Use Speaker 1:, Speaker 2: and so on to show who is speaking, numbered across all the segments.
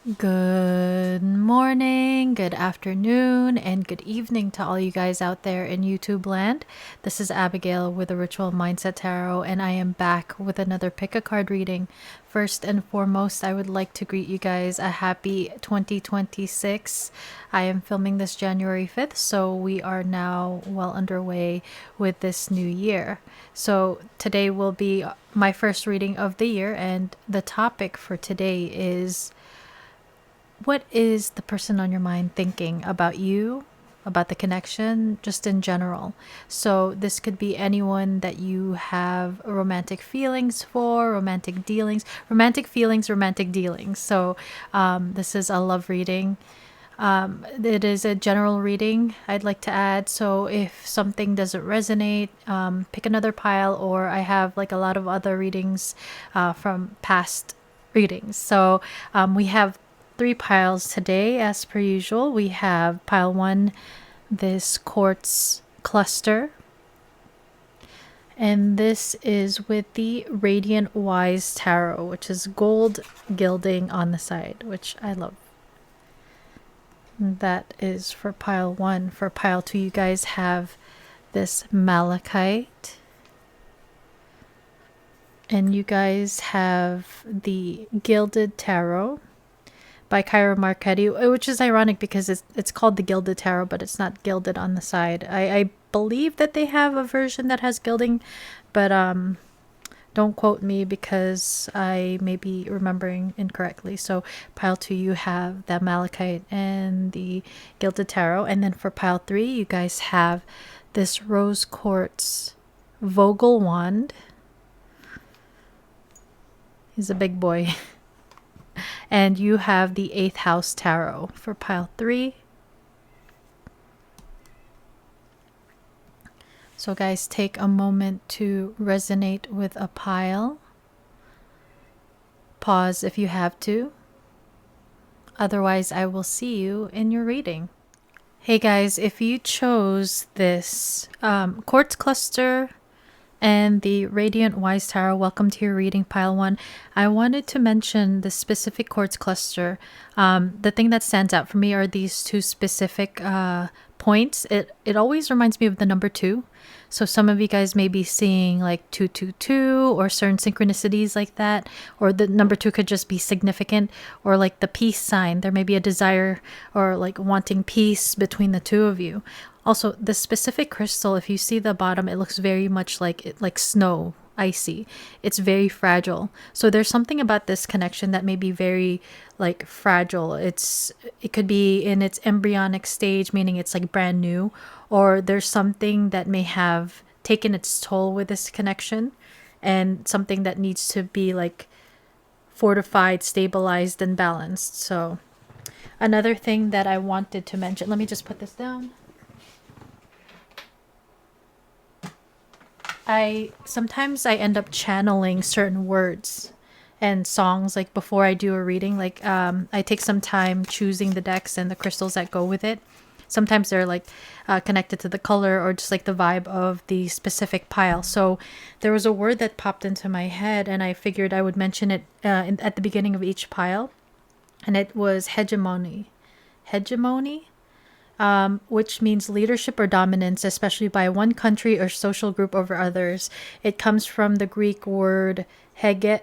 Speaker 1: Good morning, good afternoon, and good evening to all you guys out there in YouTube land. This is Abigail with the Ritual Mindset Tarot, and I am back with another pick a card reading. First and foremost, I would like to greet you guys a happy 2026. I am filming this January 5th, so we are now well underway with this new year. So today will be my first reading of the year, and the topic for today is: what is the person on your mind thinking about you, about the connection, just in general? So this could be anyone that you have romantic feelings for, romantic feelings, romantic dealings. So this is a love reading. It is a general reading, I'd like to add. So if something doesn't resonate, pick another pile, or I have like a lot of other readings from past readings. So we have three piles today, as per usual. We have pile one, this quartz cluster, and this is with the Radiant Wise Tarot, which is gold gilding on the side, which I love. That is for pile one. For pile two, you guys have this malachite, and you guys have the Gilded Tarot by Kyra Marchetti, which is ironic because it's called the Gilded Tarot, but it's not gilded on the side. I believe that they have a version that has gilding, but don't quote me because I may be remembering incorrectly. So pile two, you have that malachite and the Gilded Tarot, and then for pile three, you guys have this rose quartz Vogel wand. He's a big boy. And you have the 8th house tarot for pile 3. So guys, take a moment to resonate with a pile. Pause if you have to. Otherwise, I will see you in your reading. Hey guys, if you chose this quartz cluster and the Radiant Wise Tarot, welcome to your reading, pile one. I wanted to mention the specific quartz cluster. The thing that stands out for me are these two specific points. It always reminds me of the number 2. So some of you guys may be seeing like 222 or certain synchronicities like that, or the number 2 could just be significant, or like the peace sign. There may be a desire or like wanting peace between the two of you. Also, the specific crystal, if you see the bottom, it looks very much like snow, icy. It's very fragile. So there's something about this connection that may be very like fragile. It could be in its embryonic stage, meaning it's like brand new, or there's something that may have taken its toll with this connection, and something that needs to be like fortified, stabilized, and balanced. So another thing that I wanted to mention, let me just put this down. Sometimes I end up channeling certain words and songs like before I do a reading. Like I take some time choosing the decks and the crystals that go with it. Sometimes they're like connected to the color or just like the vibe of the specific pile. So there was a word that popped into my head, and I figured I would mention it at the beginning of each pile, and it was hegemony. Hegemony, which means leadership or dominance, especially by one country or social group over others. It comes from the Greek word hegesthai,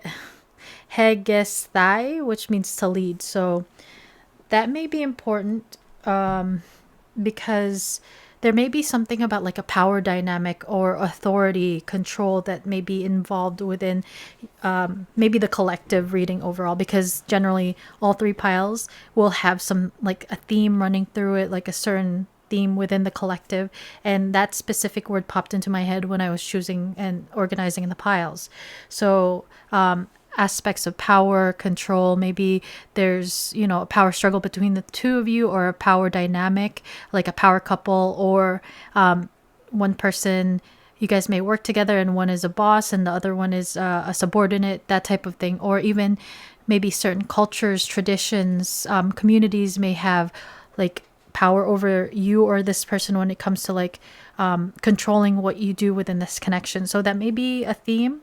Speaker 1: which means to lead. So that may be important because there may be something about like a power dynamic or authority control that may be involved within maybe the collective reading overall, because generally all three piles will have some like a theme running through it, like a certain theme within the collective, and that specific word popped into my head when I was choosing and organizing the piles. So aspects of power, control, maybe there's, a power struggle between the two of you, or a power dynamic, like a power couple, or one person, you guys may work together and one is a boss and the other one is a subordinate, that type of thing. Or even maybe certain cultures, traditions, communities may have like power over you or this person when it comes to like controlling what you do within this connection. So that may be a theme.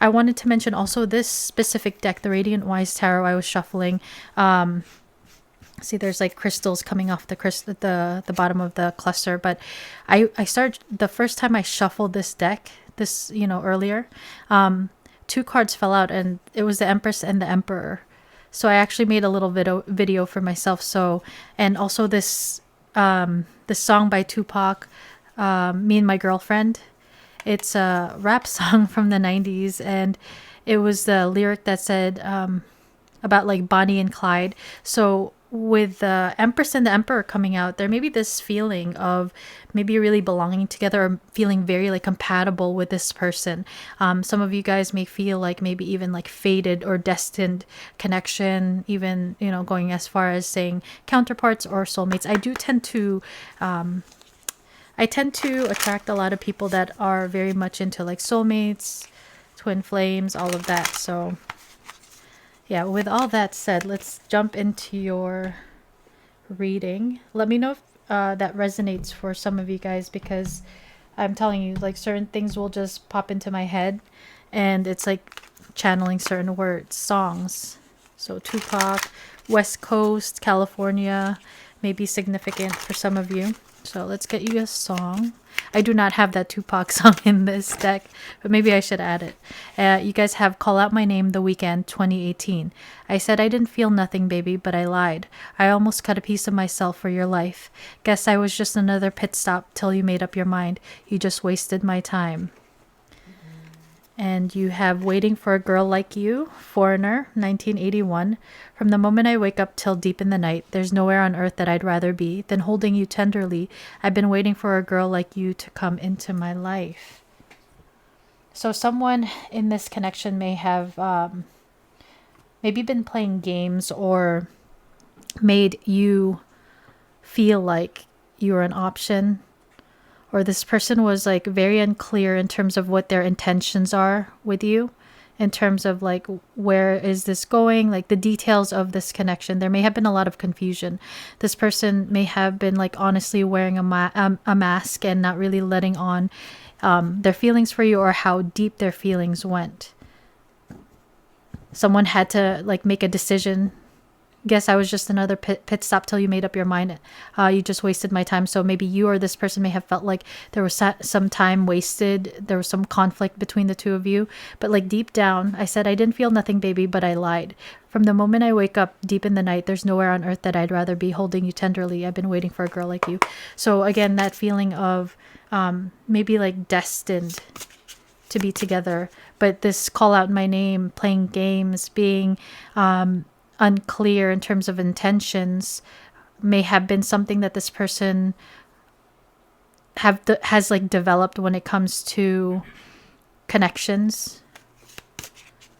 Speaker 1: I wanted to mention also this specific deck, the Radiant Wise Tarot I was shuffling. See, there's like crystals coming off the bottom of the cluster, but I started the first time I shuffled this deck, this, earlier, two cards fell out, and it was the Empress and the Emperor. So I actually made a little video for myself. So, and also this song by Tupac, Me and My Girlfriend. It's a rap song from the 90s, and it was the lyric that said about like Bonnie and Clyde. So with the Empress and the Emperor coming out, there may be this feeling of maybe really belonging together, or feeling very like compatible with this person. Some of you guys may feel like maybe even like fated or destined connection, even, going as far as saying counterparts or soulmates. I tend to attract a lot of people that are very much into like soulmates, twin flames, all of that. So yeah, with all that said, let's jump into your reading. Let me know if that resonates for some of you guys, because I'm telling you, like, certain things will just pop into my head, and it's like channeling certain words, songs. So Tupac, West Coast, California may be significant for some of you. So let's get you a song. I do not have that Tupac song in this deck, but maybe I should add it. You guys have Call Out My Name, The Weeknd, 2018. I said I didn't feel nothing, baby, but I lied. I almost cut a piece of myself for your life. Guess I was just another pit stop till you made up your mind. You just wasted my time. And you have Waiting for a Girl Like You, Foreigner, 1981. From the moment I wake up till deep in the night, there's nowhere on earth that I'd rather be than holding you tenderly. I've been waiting for a girl like you to come into my life. So someone in this connection may have maybe been playing games, or made you feel like you were an option, or this person was like very unclear in terms of what their intentions are with you, in terms of like, where is this going, like the details of this connection. There may have been a lot of confusion. This person may have been like honestly wearing a mask and not really letting on their feelings for you, or how deep their feelings went. Someone had to like make a decision. Guess I was just another pit stop till you made up your mind. You just wasted my time. So maybe you or this person may have felt like there was some time wasted. There was some conflict between the two of you. But like deep down, I said I didn't feel nothing, baby, but I lied. From the moment I wake up deep in the night, there's nowhere on earth that I'd rather be holding you tenderly. I've been waiting for a girl like you. So again, that feeling of maybe like destined to be together. But this call out my name, playing games, being unclear in terms of intentions, may have been something that this person has like developed when it comes to connections.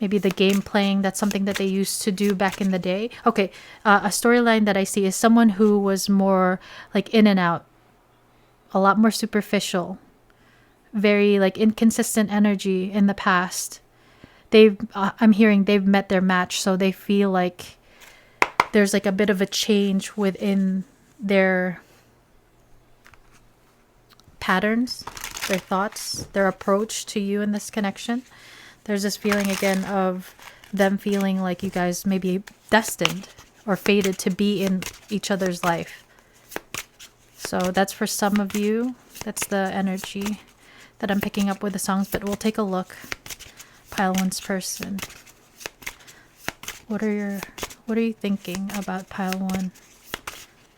Speaker 1: Maybe the game playing, that's something that they used to do back in the day. Okay, a storyline that I see is someone who was more like in and out, a lot more superficial, very like inconsistent energy in the past. I'm hearing they've met their match, so they feel like there's like a bit of a change within their patterns, their thoughts, their approach to you in this connection. There's this feeling again of them feeling like you guys may be destined or fated to be in each other's life. So that's for some of you. That's the energy that I'm picking up with the songs, but we'll take a look. Pile one's person. What are you thinking about pile one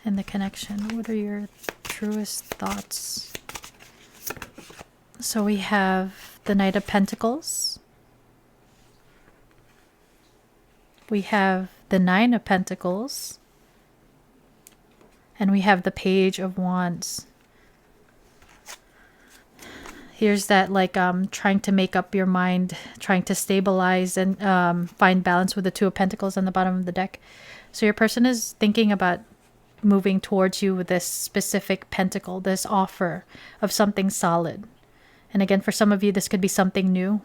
Speaker 1: and the connection? What are your truest thoughts? So we have the Knight of Pentacles. We have the Nine of Pentacles. And we have the Page of Wands. Here's that like trying to make up your mind, trying to stabilize and find balance with the Two of Pentacles on the bottom of the deck. So your person is thinking about moving towards you with this specific pentacle, this offer of something solid. And again, for some of you, this could be something new.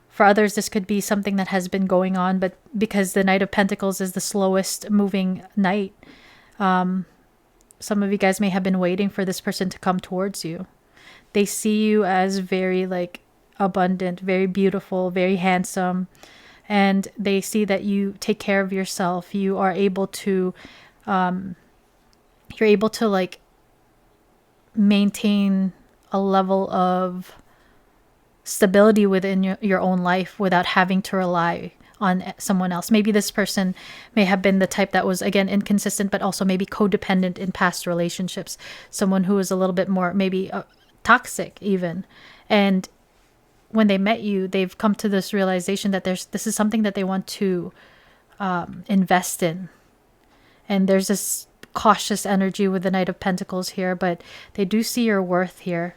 Speaker 1: For others, this could be something that has been going on, but because the Knight of Pentacles is the slowest moving knight, some of you guys may have been waiting for this person to come towards you. They see you as very like abundant, very beautiful, very handsome. And they see that you take care of yourself. You are able to, you're able to like maintain a level of stability within your own life without having to rely on someone else. Maybe this person may have been the type that was, again, inconsistent, but also maybe codependent in past relationships. Someone who is a little bit more maybe toxic even. And when they met you, they've come to this realization that this is something that they want to invest in. And there's this cautious energy with the Knight of Pentacles here, but they do see your worth here.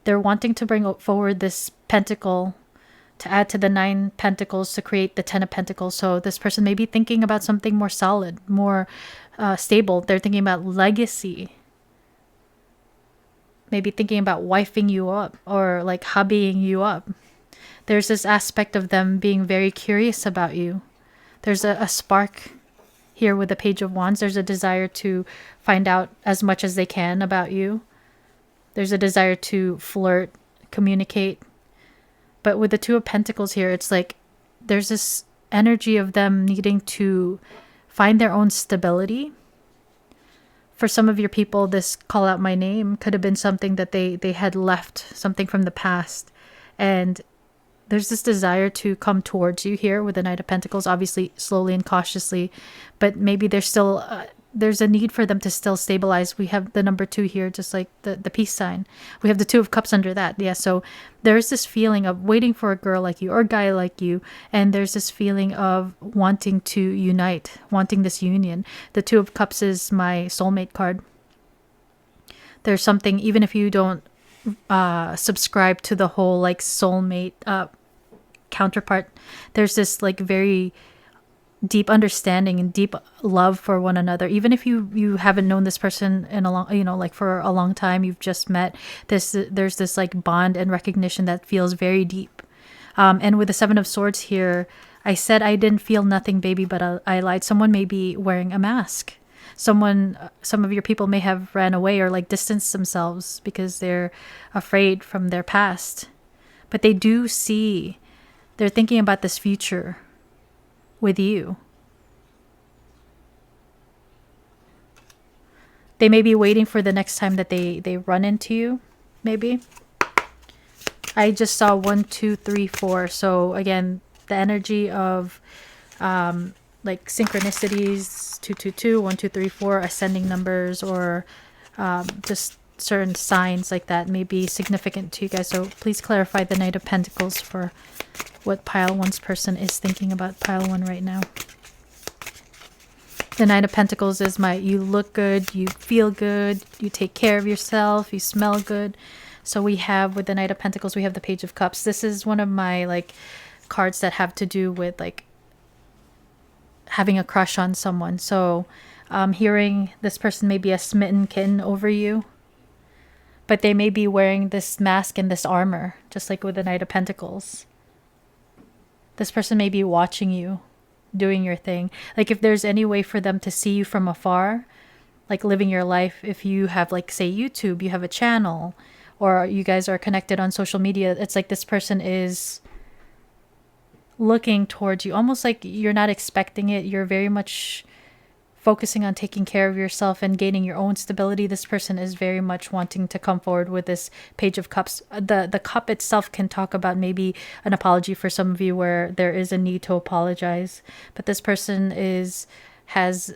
Speaker 1: They're wanting to bring forward this pentacle to add to the 9 pentacles to create the 10 of pentacles. So this person may be thinking about something more solid, more stable. They're thinking about legacy. Maybe thinking about wifing you up or like hubbying you up. There's this aspect of them being very curious about you. There's a spark here with the Page of Wands. There's a desire to find out as much as they can about you. There's a desire to flirt, communicate. But with the Two of Pentacles here, it's like there's this energy of them needing to find their own stability. For some of your people, this call out my name could have been something that they had left, something from the past. And there's this desire to come towards you here with the Knight of Pentacles, obviously slowly and cautiously. But maybe there's still... there's a need for them to still stabilize. We have the number 2 here, just like the peace sign. We have the 2 of Cups under that. Yeah, so there's this feeling of waiting for a girl like you or a guy like you. And there's this feeling of wanting to unite, wanting this union. The 2 of Cups is my soulmate card. There's something, even if you don't subscribe to the whole like soulmate counterpart, there's this like very deep understanding and deep love for one another. Even if you haven't known this person in a long, like for a long time, you've just met, there's this like bond and recognition that feels very deep. And with the 7 of Swords here, I said I didn't feel nothing, baby, but I lied. Someone may be wearing a mask. Some of your people may have ran away or like distanced themselves because they're afraid from their past. But they do see, they're thinking about this future with you. They may be waiting for the next time that they run into you, maybe. I just saw 1, 2, 3, 4. So again, the energy of like synchronicities, 2, 2, 2, 1, 2, 3, 4, ascending numbers, or just certain signs like that may be significant to you guys. So please clarify the Knight of Pentacles for what pile 1's person is thinking about pile 1 right now. The Knight of Pentacles is you look good, you feel good, you take care of yourself, you smell good. So we have, with the Knight of Pentacles, we have the Page of Cups. This is one of my like cards that have to do with like having a crush on someone. So hearing this person may be a smitten kitten over you, but they may be wearing this mask and this armor, just like with the Knight of Pentacles. This person may be watching you, doing your thing. Like if there's any way for them to see you from afar, like living your life, if you have like, say, YouTube, you have a channel, or you guys are connected on social media, it's like this person is looking towards you, almost like you're not expecting it. You're very much focusing on taking care of yourself and gaining your own stability. This person is very much wanting to come forward with this Page of Cups. The cup itself can talk about maybe an apology for some of you, where there is a need to apologize. But this person has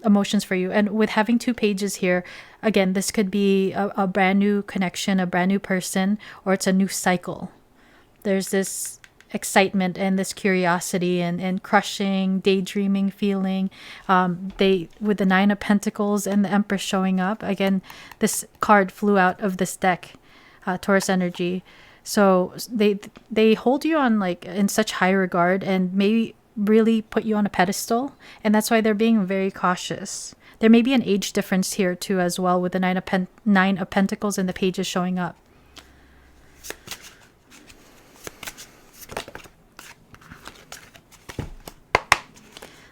Speaker 1: emotions for you. And with having 2 pages here, again, this could be a brand new connection, a brand new person, or it's a new cycle. There's this excitement and this curiosity and crushing, daydreaming feeling. With the 9 of Pentacles and the Empress showing up, again, this card flew out of this deck, Taurus energy. So they hold you on like in such high regard and maybe really put you on a pedestal, and that's why they're being very cautious. There may be an age difference here too as well, with the 9 of Pentacles and the pages showing up.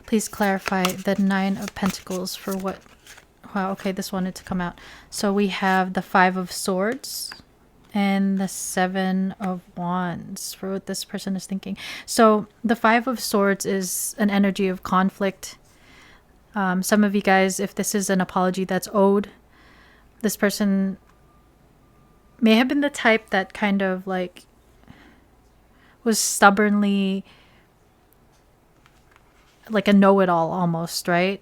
Speaker 1: Please clarify the 9 of Pentacles for what... Wow, okay, this wanted to come out. So we have the 5 of Swords and the Seven of Wands for what this person is thinking. So the Five of Swords is an energy of conflict. Some of you guys, if this is an apology that's owed, this person may have been the type that kind of like was stubbornly like a know-it-all almost, right?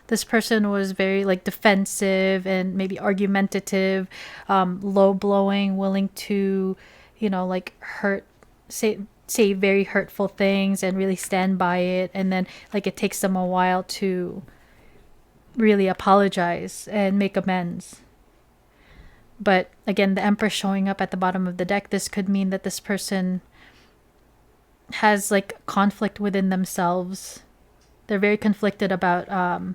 Speaker 1: This person was very like defensive and maybe argumentative, low blowing, willing to, like say very hurtful things and really stand by it. And then like it takes them a while to really apologize and make amends. But again, the Empress showing up at the bottom of the deck, this could mean that this person has like conflict within themselves. They're very conflicted about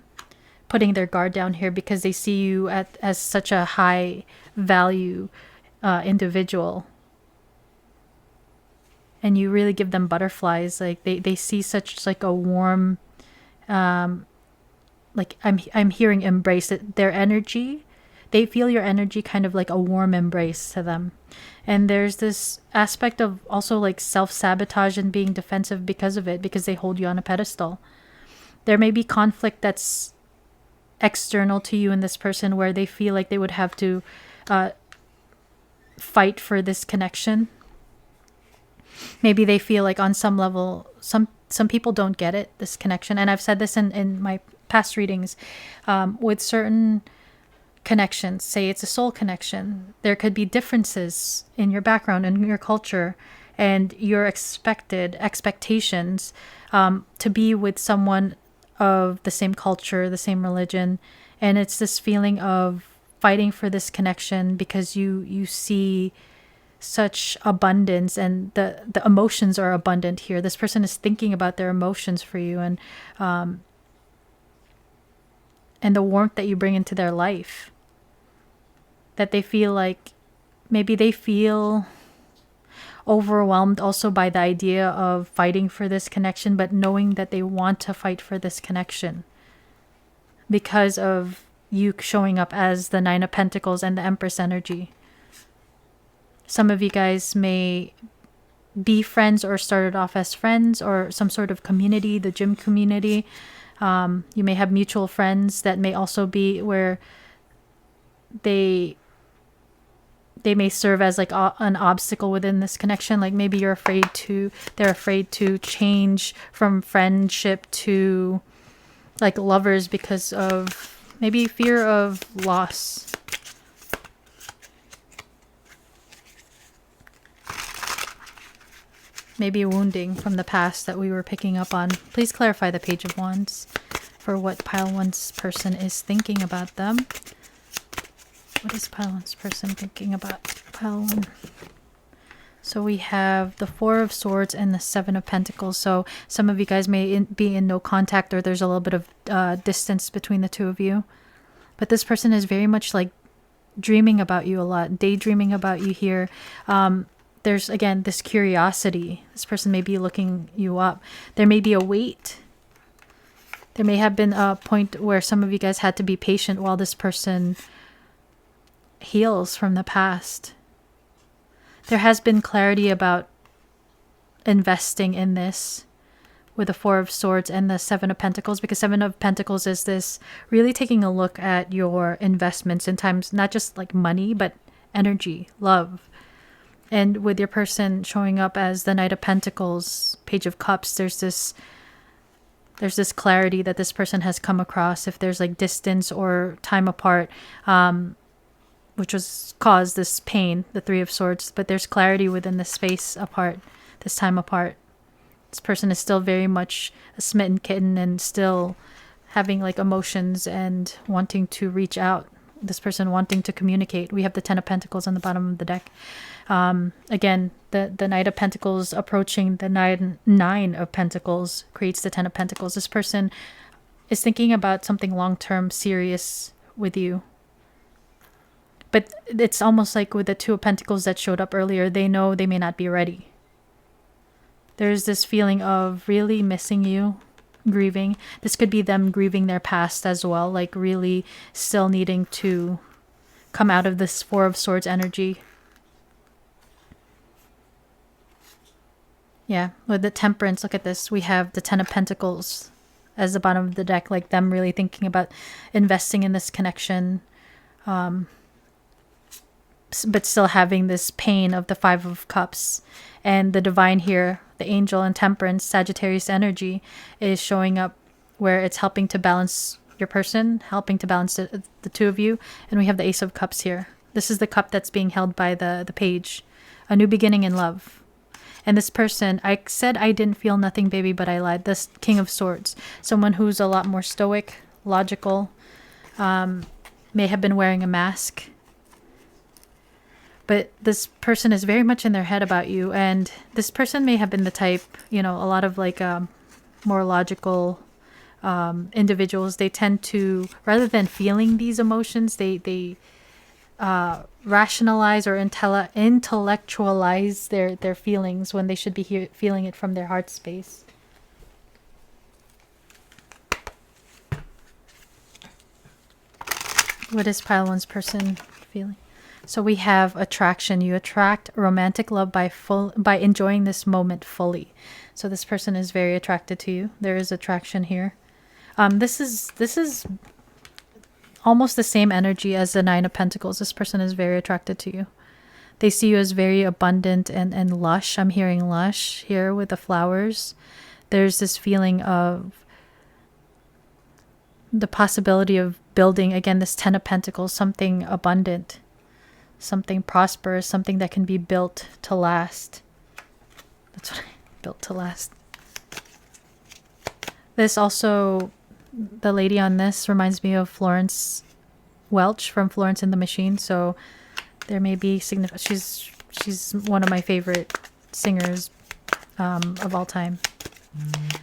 Speaker 1: putting their guard down here because they see you as such a high value individual. And you really give them butterflies. Like they see such like a warm, like I'm hearing embrace it. Their energy, they feel your energy kind of like a warm embrace to them. And there's this aspect of also like self-sabotage and being defensive because of it, because they hold you on a pedestal. There may be conflict that's external to you and this person where they feel like they would have to fight for this connection. Maybe they feel like on some level, some people don't get it, this connection. And I've said this in my past readings, with certain connections, say it's a soul connection, there could be differences in your background and your culture and your expectations to be with someone of the same culture, the same religion. And it's this feeling of fighting for this connection because you see such abundance, and the emotions are abundant here. This person is thinking about their emotions for you, and the warmth that you bring into their life, that they feel like maybe they feel overwhelmed also by the idea of fighting for this connection, but knowing that they want to fight for this connection because of you showing up as the Nine of Pentacles and the Empress energy. Some of you guys may be friends or started off as friends or some sort of community, the gym community. You may have mutual friends that may also be where they may serve as like an obstacle within this connection. Like maybe they're afraid to change from friendship to like lovers because of maybe fear of loss. Maybe wounding from the past that we were picking up on. Please clarify the Page of Wands for what Pile 1's person is thinking about them. What is Pile 1's person thinking about Pile 1? So we have the Four of Swords and the Seven of Pentacles. So some of you guys may be in no contact, or there's a little bit of distance between the two of you. But this person is very much like dreaming about you a lot, daydreaming about you here. There's, again, this curiosity. This person may be looking you up. There may be a wait. There may have been a point where some of you guys had to be patient while this person heals from the past. There has been clarity about investing in this with the Four of Swords and the Seven of Pentacles, because Seven of Pentacles is this really taking a look at your investments in times, not just like money, but energy, love. And with your person showing up as the Knight of Pentacles, Page of Cups, there's this clarity that this person has come across. If there's like distance or time apart, which was caused this pain, the Three of Swords, but there's clarity within the space apart, this time apart. This person is still very much a smitten kitten and still having like emotions and wanting to reach out. This person wanting to communicate. We have the Ten of Pentacles on the bottom of the deck. Again, the Knight of Pentacles approaching the Nine of Pentacles creates the Ten of Pentacles. This person is thinking about something long-term, serious with you. But it's almost like with the Two of Pentacles that showed up earlier, they know they may not be ready. There's this feeling of really missing you, grieving. This could be them grieving their past as well, like really still needing to come out of this Four of Swords energy. Yeah, with the Temperance, look at this. We have the Ten of Pentacles as the bottom of the deck, like them really thinking about investing in this connection, but still having this pain of the Five of Cups. And the Divine here, the Angel and Temperance, Sagittarius energy is showing up where it's helping to balance your person, helping to balance the two of you. And we have the Ace of Cups here. This is the cup that's being held by the page. A new beginning in love. And this person, I said I didn't feel nothing, baby, but I lied. This King of Swords. Someone who's a lot more stoic, logical, may have been wearing a mask. But this person is very much in their head about you. And this person may have been the type, you know, a lot of like more logical individuals. They tend to, rather than feeling these emotions, they rationalize or intellectualize their feelings when they should be feeling it from their heart space. What is pile one's person feeling? So we have attraction. You attract romantic love by enjoying this moment fully. So this person is very attracted to you. There is attraction here. This is almost the same energy as the Nine of Pentacles. This person is very attracted to you. They see you as very abundant and lush. I'm hearing lush here with the flowers. There's this feeling of the possibility of building, again, this Ten of Pentacles, something abundant, something prosperous, something that can be built to last. That's what built to last. This also, the lady on this reminds me of Florence Welch from Florence and the Machine. So there may be she's one of my favorite singers of all time.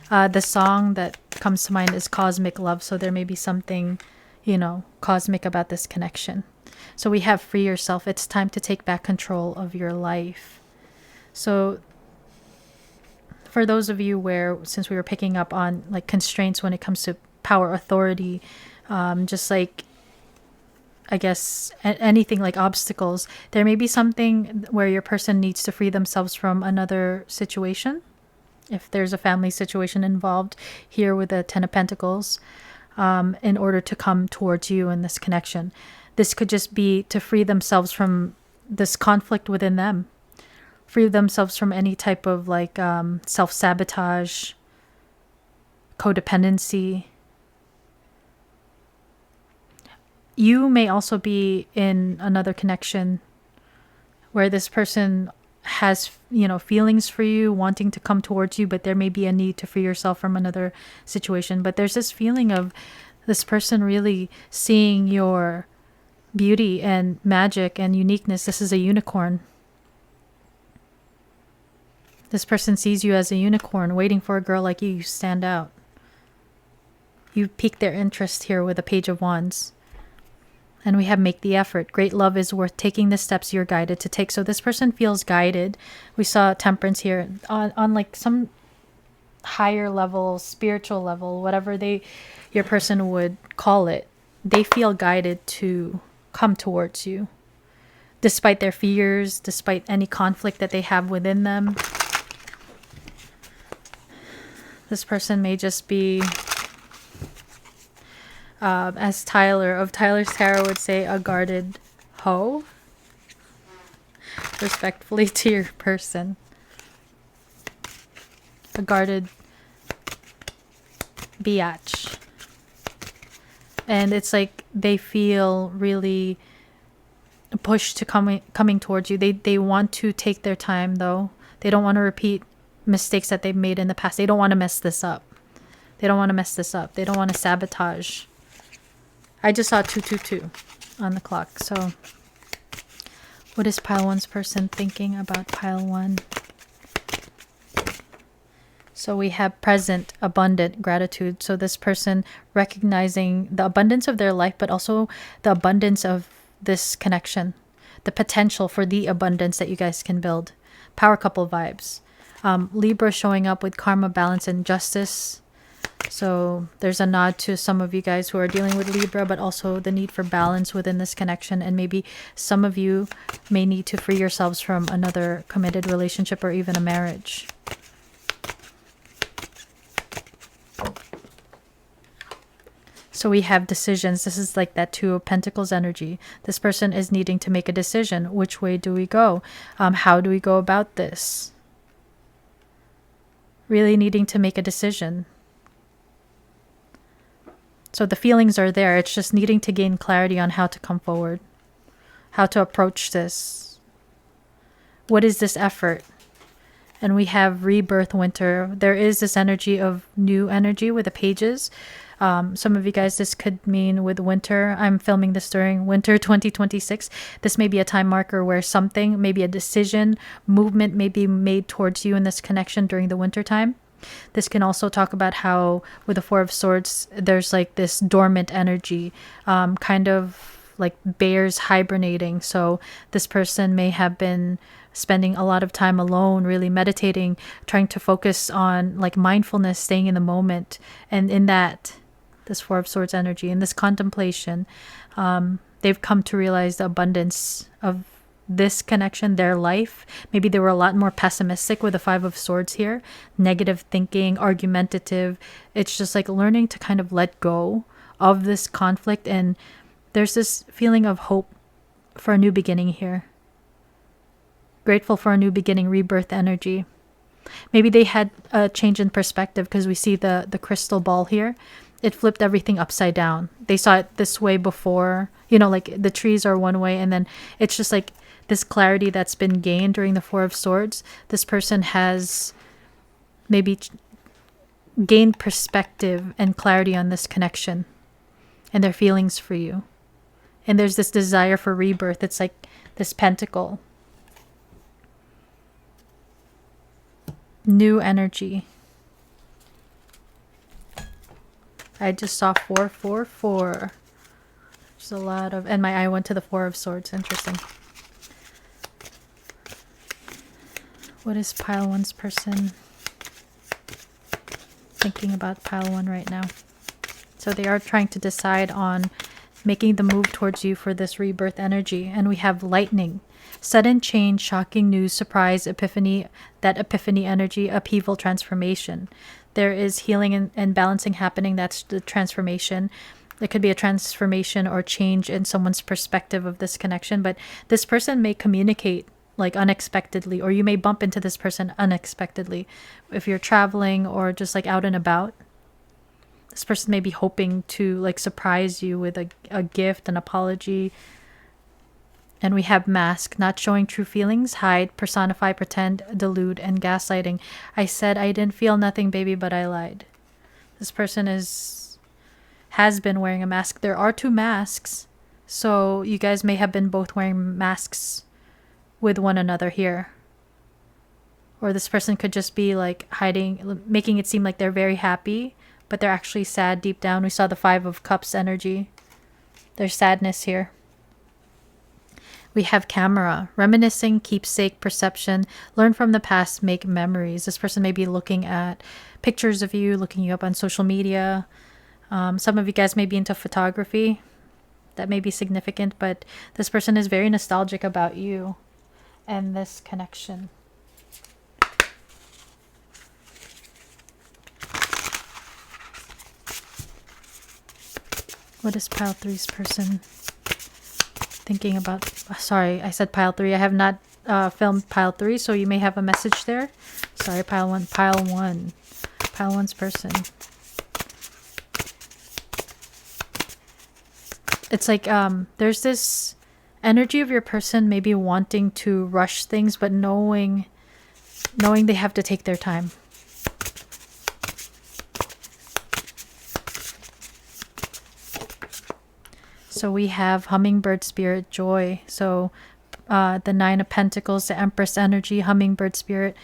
Speaker 1: The song that comes to mind is Cosmic Love. So there may be something, you know, cosmic about this connection. So we have free yourself. It's time to take back control of your life. So for those of you where, since we were picking up on like constraints when it comes to power, authority, just like, I guess, anything like obstacles, there may be something where your person needs to free themselves from another situation. If there's a family situation involved here with the Ten of Pentacles, in order to come towards you in this connection. This could just be to free themselves from this conflict within them. Free themselves from any type of like self-sabotage, codependency. You may also be in another connection where this person has, you know, feelings for you, wanting to come towards you, but there may be a need to free yourself from another situation. But there's this feeling of this person really seeing your beauty and magic and uniqueness. This is a unicorn. This person sees you as a unicorn, waiting for a girl like you. You stand out. You pique their interest here with a Page of Wands. And we have make the effort. Great love is worth taking the steps you're guided to take. So this person feels guided. We saw Temperance here on like some higher level, spiritual level, whatever your person would call it. They feel guided to come towards you, despite their fears, despite any conflict that they have within them. This person may just be, as Tyler of Tyler's Tarot would say, a guarded hoe. Respectfully to your person. A guarded biatch. And it's like they feel really pushed to coming towards you. They want to take their time though. They don't want to repeat mistakes that they've made in the past. They don't want to mess this up. They don't want to mess this up. They don't want to sabotage. I just saw 222 on the clock. So what is pile one's person thinking about pile one? So we have present, abundant, gratitude. So this person recognizing the abundance of their life, but also the abundance of this connection, the potential for the abundance that you guys can build. Power couple vibes. Libra showing up with karma, balance, and justice. So there's a nod to some of you guys who are dealing with Libra, but also the need for balance within this connection. And maybe some of you may need to free yourselves from another committed relationship or even a marriage. So we have decisions. This is like that Two of Pentacles energy. This person is needing to make a decision. Which way do we go? How do we go about this? Really needing to make a decision. So the feelings are there. It's just needing to gain clarity on how to come forward, how to approach this. What is this effort? And we have rebirth, winter. There is this energy of new energy with the pages. Some of you guys, this could mean with winter. I'm filming this during winter 2026. This may be a time marker where something, maybe a decision, movement may be made towards you in this connection during the winter time. This can also talk about how with the Four of Swords, there's like this dormant energy, kind of like bears hibernating. So this person may have been spending a lot of time alone, really meditating, trying to focus on like mindfulness, staying in the moment. And in that, this Four of Swords energy, in this contemplation, they've come to realize the abundance of this connection, their life. Maybe they were a lot more pessimistic with the Five of Swords here, negative thinking, argumentative. It's just like learning to kind of let go of this conflict. And there's this feeling of hope for a new beginning here. Grateful for a new beginning, rebirth energy. Maybe they had a change in perspective because we see the crystal ball here. It flipped everything upside down. They saw it this way before, like the trees are one way, and then it's just like this clarity that's been gained during the Four of Swords. This person has maybe gained perspective and clarity on this connection and their feelings for you. And there's this desire for rebirth. It's like this pentacle. New energy. I just saw 444. There's a lot of, and my eye went to the Four of Swords. Interesting. What is pile one's person thinking about pile one right now? So they are trying to decide on making the move towards you for this rebirth energy. And we have lightning. Sudden change, shocking news, surprise, epiphany, that epiphany energy, upheaval, transformation. There is healing and balancing happening. That's the transformation. It could be a transformation or change in someone's perspective of this connection. But this person may communicate like unexpectedly, or you may bump into this person unexpectedly. If you're traveling or just like out and about, this person may be hoping to like surprise you with a gift, an apology. And we have mask, not showing true feelings, hide, personify, pretend, delude, and gaslighting. I said I didn't feel nothing, baby, but I lied. This person has been wearing a mask. There are two masks. So you guys may have been both wearing masks with one another here. Or this person could just be like hiding, making it seem like they're very happy, but they're actually sad deep down. We saw the Five of Cups energy. There's sadness here. We have camera, reminiscing, keepsake, perception, learn from the past, make memories. This person may be looking at pictures of you, looking you up on social media. Some of you guys may be into photography. That may be significant, but this person is very nostalgic about you and this connection. What is pile three's person thinking about? Sorry, I said pile three. I have not filmed pile three, so you may have a message there. Sorry, pile one. Pile one's person. It's like there's this energy of your person maybe wanting to rush things, but knowing they have to take their time. So we have hummingbird spirit, joy. So the Nine of Pentacles, the Empress energy, hummingbird spirit.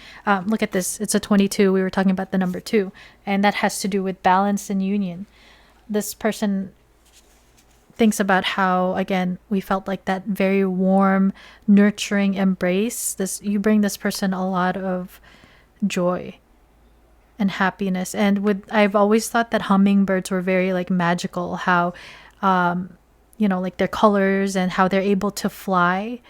Speaker 1: Look at this. It's a 22. We were talking about the number 2. And that has to do with balance and union. This person thinks about how, again, we felt like that very warm, nurturing embrace. You bring this person a lot of joy and happiness. And I've always thought that hummingbirds were very like magical, how like their colors and how they're able to fly.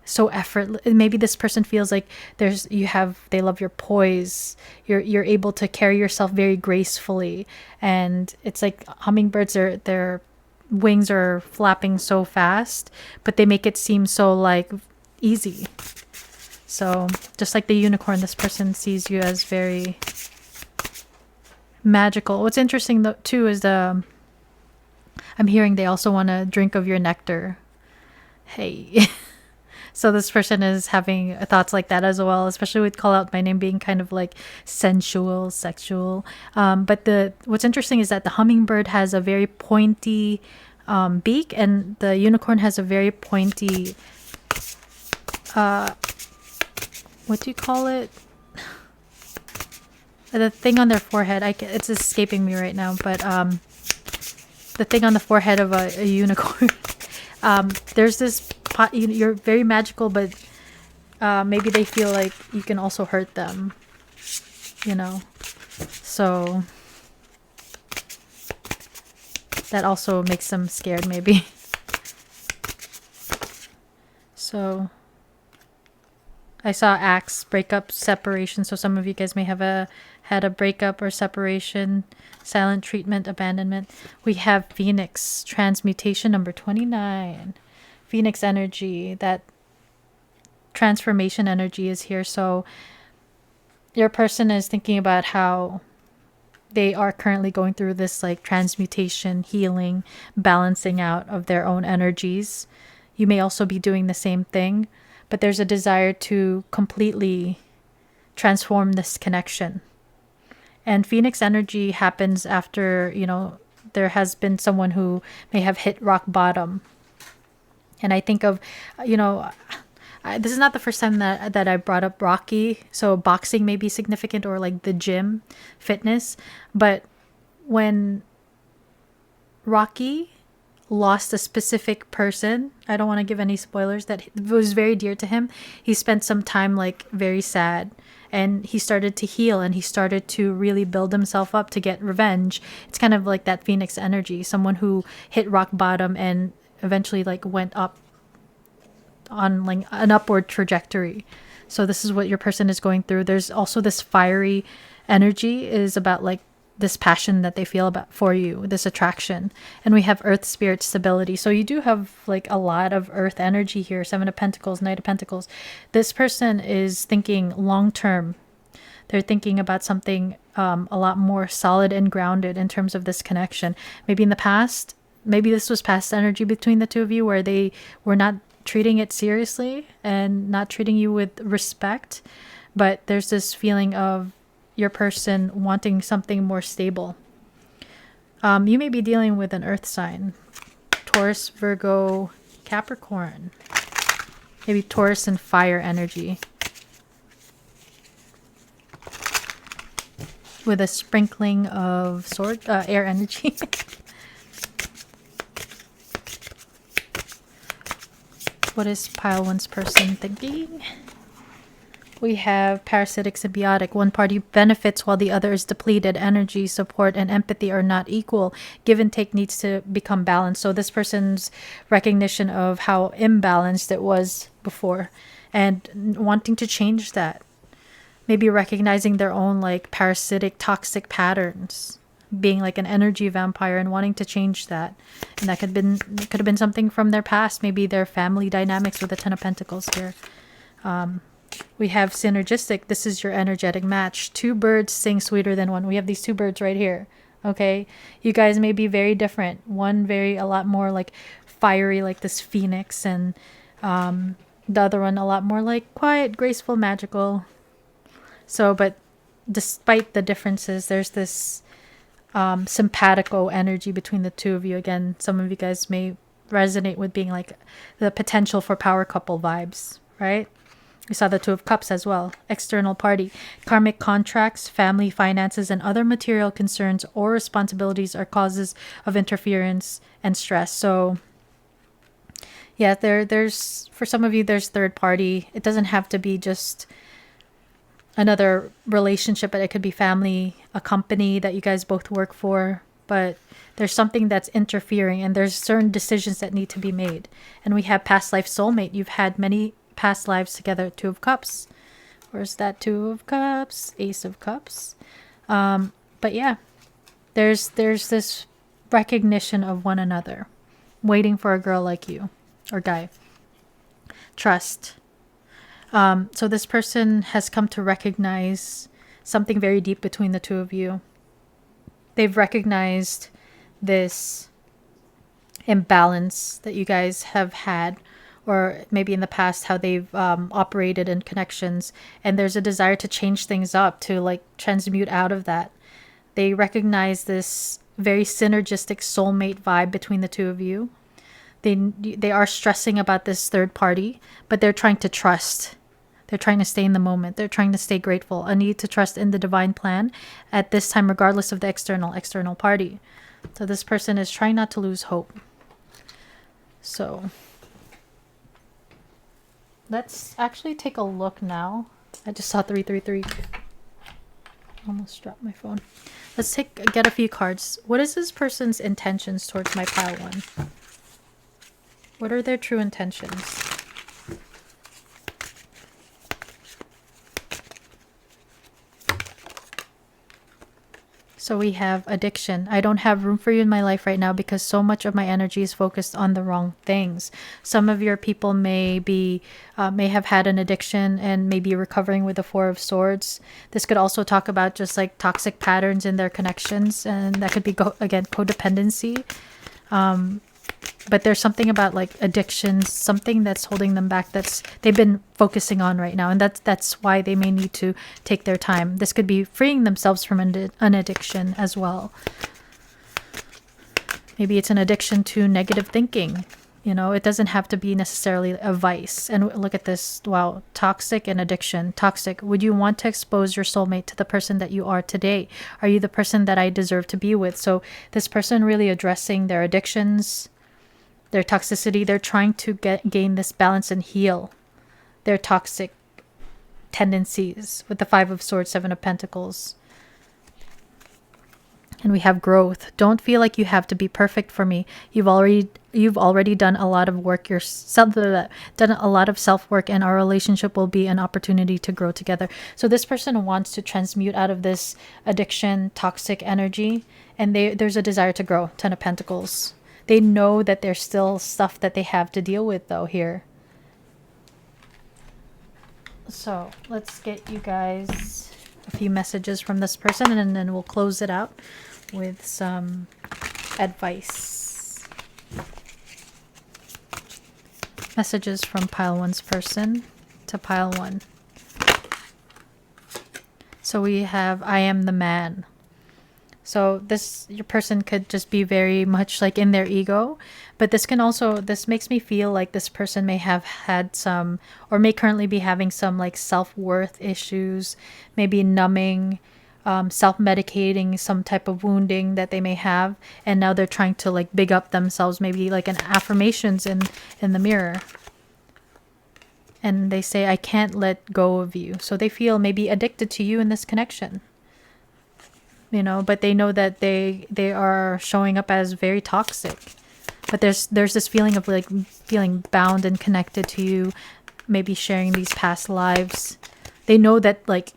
Speaker 1: so effortless. Maybe this person feels like they love your poise. You're able to carry yourself very gracefully, and it's like hummingbirds are their wings are flapping so fast, but they make it seem so like easy. So just like the unicorn, this person sees you as very magical. What's interesting though too is I'm hearing they also want to drink of your nectar. Hey. So this person is having thoughts like that as well, especially with Call Out My Name being kind of like sensual, sexual. But what's interesting is that the hummingbird has a very pointy beak, and the unicorn has a very pointy, what do you call it? The thing on their forehead. It's escaping me right now, but the thing on the forehead of a unicorn. There's this you're very magical, but maybe they feel like you can also hurt them, so that also makes them scared maybe. So I saw axe, breakup, separation, so some of you guys may have had a breakup or separation, silent treatment, abandonment. We have Phoenix, transmutation number 29. Phoenix energy, that transformation energy is here. So your person is thinking about how they are currently going through this like transmutation, healing, balancing out of their own energies. You may also be doing the same thing, but there's a desire to completely transform this connection. And Phoenix energy happens after, there has been someone who may have hit rock bottom. And I think of, this is not the first time that I brought up Rocky. So boxing may be significant, or like the gym, fitness. But when Rocky lost a specific person, I don't want to give any spoilers, that was very dear to him. He spent some time like very sad, and he started to heal, and he started to really build himself up to get revenge. It's kind of like that Phoenix energy, someone who hit rock bottom and eventually like went up on like an upward trajectory. So this is what your person is going through. There's also this fiery energy, is about like this passion that they feel about for you, this attraction. And we have earth, spirit, stability. So you do have like a lot of earth energy here. 7 of Pentacles, Knight of Pentacles. This person is thinking long term. They're thinking about something a lot more solid and grounded in terms of this connection. Maybe in the past, maybe this was past energy between the two of you, where they were not treating it seriously and not treating you with respect. But there's this feeling of your person wanting something more stable. You may be dealing with an earth sign. Taurus, Virgo, Capricorn. Maybe Taurus and fire energy. With a sprinkling of air energy. What is pile one's person thinking? We have parasitic, symbiotic. One party benefits while the other is depleted. Energy, support, and empathy are not equal. Give and take needs to become balanced. So this person's recognition of how imbalanced it was before and wanting to change that. Maybe recognizing their own like parasitic, toxic patterns. Being like an energy vampire and wanting to change that. And that could have been something from their past. Maybe their family dynamics with the 10 of Pentacles here. We have synergistic. This is your energetic match. 2 birds sing sweeter than one. We have these 2 birds right here. Okay. You guys may be very different. One a lot more like fiery, like this phoenix. And the other one a lot more like quiet, graceful, magical. So, but despite the differences, there's this simpatico energy between the two of you. Again, some of you guys may resonate with being like the potential for power couple vibes, right? We saw the 2 of Cups as well. External party. Karmic contracts, family finances, and other material concerns or responsibilities are causes of interference and stress. So yeah, there's for some of you, there's third party. It doesn't have to be just another relationship, but it could be family, a company that you guys both work for. But there's something that's interfering, and there's certain decisions that need to be made. And we have past life soulmate. You've had many past lives together. Two of Cups. Where's that Two of Cups? Ace of Cups. But yeah, there's this recognition of one another, waiting for a girl like you, or guy. Trust. So this person has come to recognize something very deep between the two of you. They've recognized this imbalance that you guys have had, or maybe in the past how they've operated in connections, and there's a desire to change things up, to like transmute out of that. They recognize this very synergistic soulmate vibe between the two of you. They are stressing about this third party, but they're trying to trust. They're trying to stay in the moment. They're trying to stay grateful. A need to trust in the divine plan at this time, regardless of the external party. So this person is trying not to lose hope. So let's actually take a look now. I just saw 333. Almost dropped my phone. Let's get a few cards. What is this person's intentions towards my pile one? What are their true intentions? So we have addiction. I don't have room for you in my life right now because so much of my energy is focused on the wrong things. Some of your people may have had an addiction and may be recovering with the Four of Swords. This could also talk about just like toxic patterns in their connections, and that could be again codependency. But there's something about like addictions, something that's holding them back, that's they've been focusing on right now, and that's why they may need to take their time. This could be freeing themselves from an addiction as well. Maybe it's an addiction to negative thinking. You know, it doesn't have to be necessarily a vice. And look at this. Wow. Toxic and addiction. Toxic. Would you want to expose your soulmate to the person that you are today? Are you the person that I deserve to be with? So this person really addressing their addictions, their toxicity. They're trying to gain this balance and heal their toxic tendencies with the Five of Swords, Seven of Pentacles. And we have growth. Don't feel like you have to be perfect for me. You've already done a lot of work yourself, done a lot of self-work, and our relationship will be an opportunity to grow together. So this person wants to transmute out of this addiction, toxic energy, and there's a desire to grow. Ten of Pentacles. They know that there's still stuff that they have to deal with though here. So let's get you guys a few messages from this person, and then we'll close it out with some advice. Messages from pile one's person to pile one. So we have, I am the man. So your person could just be very much like in their ego, but this makes me feel like this person may have had some, or may currently be having some like self-worth issues, maybe numbing, self-medicating some type of wounding that they may have, and now they're trying to like big up themselves, maybe like an affirmations in the mirror. And they say, I can't let go of you. So they feel maybe addicted to you in this connection. You know, but they know that they are showing up as very toxic. But there's this feeling of like feeling bound and connected to you, maybe sharing these past lives. They know that like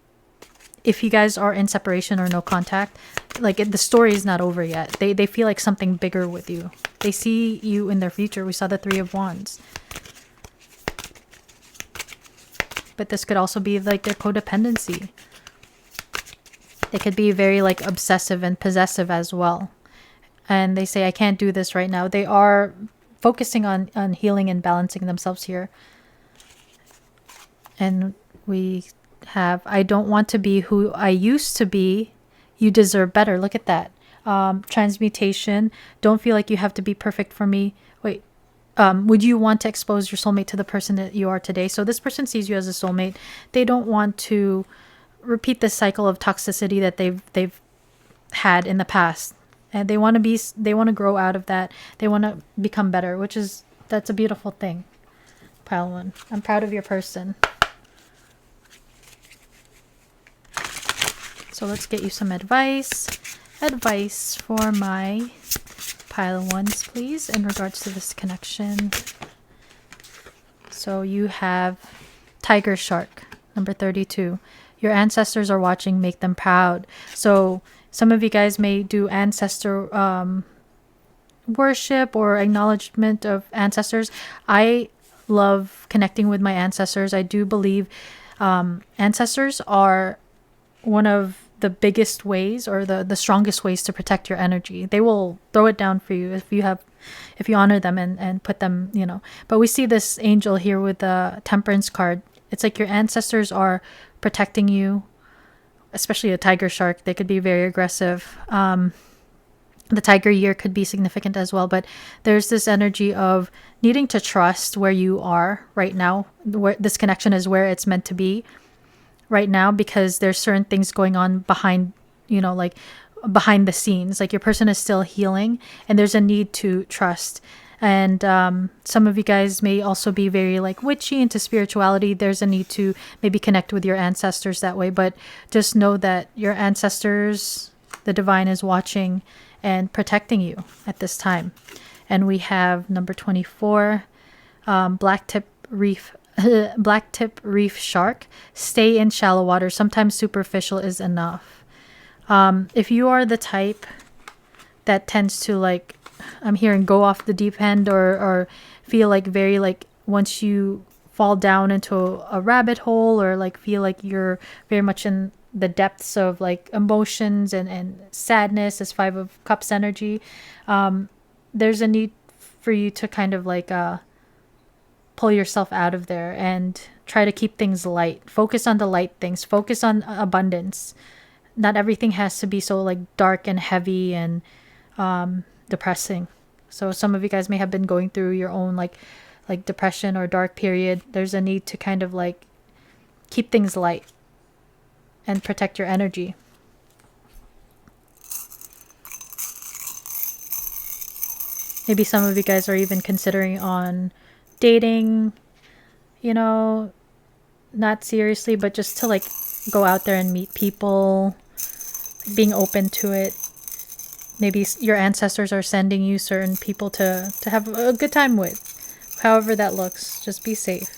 Speaker 1: if you guys are in separation or no contact, like the story is not over yet. They feel like something bigger with you. They see you in their future. We saw the Three of Wands. But this could also be like their codependency. They could be very like obsessive and possessive as well. And they say, I can't do this right now. They are focusing on healing and balancing themselves here. And we have, I don't want to be who I used to be. You deserve better. Look at that. Transmutation. Don't feel like you have to be perfect for me. Wait. Would you want to expose your soulmate to the person that you are today? So this person sees you as a soulmate. They don't want to repeat this cycle of toxicity that they've had in the past, and they want to grow out of that. They want to become better, that's a beautiful thing. Pile one. I'm proud of your person. So let's get you some advice for my pile ones, please, in regards to this connection. So you have tiger shark, number 32. Your ancestors are watching, make them proud. So some of you guys may do ancestor worship or acknowledgement of ancestors. I love connecting with my ancestors. I do believe ancestors are one of the biggest ways or the strongest ways to protect your energy. They will throw it down for you if you honor them and put them, you know. But we see this angel here with the temperance card. It's like your ancestors are protecting you, especially a tiger shark. They could be very aggressive. The tiger year could be significant as well, but there's this energy of needing to trust where you are right now, where this connection is where it's meant to be right now, because there's certain things going on behind, you know, like behind the scenes. Like your person is still healing and there's a need to trust. And some of you guys may also be very like witchy into spirituality. There's a need to maybe connect with your ancestors that way, but just know that your ancestors, the divine, is watching and protecting you at this time. And we have number 24, black tip reef shark. Stay in shallow water. Sometimes superficial is enough. If you are the type that tends to, like, I'm hearing, go off the deep end, or feel like very like once you fall down into a rabbit hole, or like feel like you're very much in the depths of like emotions and sadness, this 5 of Cups energy, there's a need for you to kind of like pull yourself out of there and try to keep things light. Focus on the light things. Focus on abundance. Not everything has to be so like dark and heavy and depressing. So some of you guys may have been going through your own like depression or dark period. There's a need to kind of like keep things light and protect your energy. Maybe some of you guys are even considering on dating, you know, not seriously, but just to like go out there and meet people, being open to it. Maybe your ancestors are sending you certain people to have a good time with. However that looks, just be safe.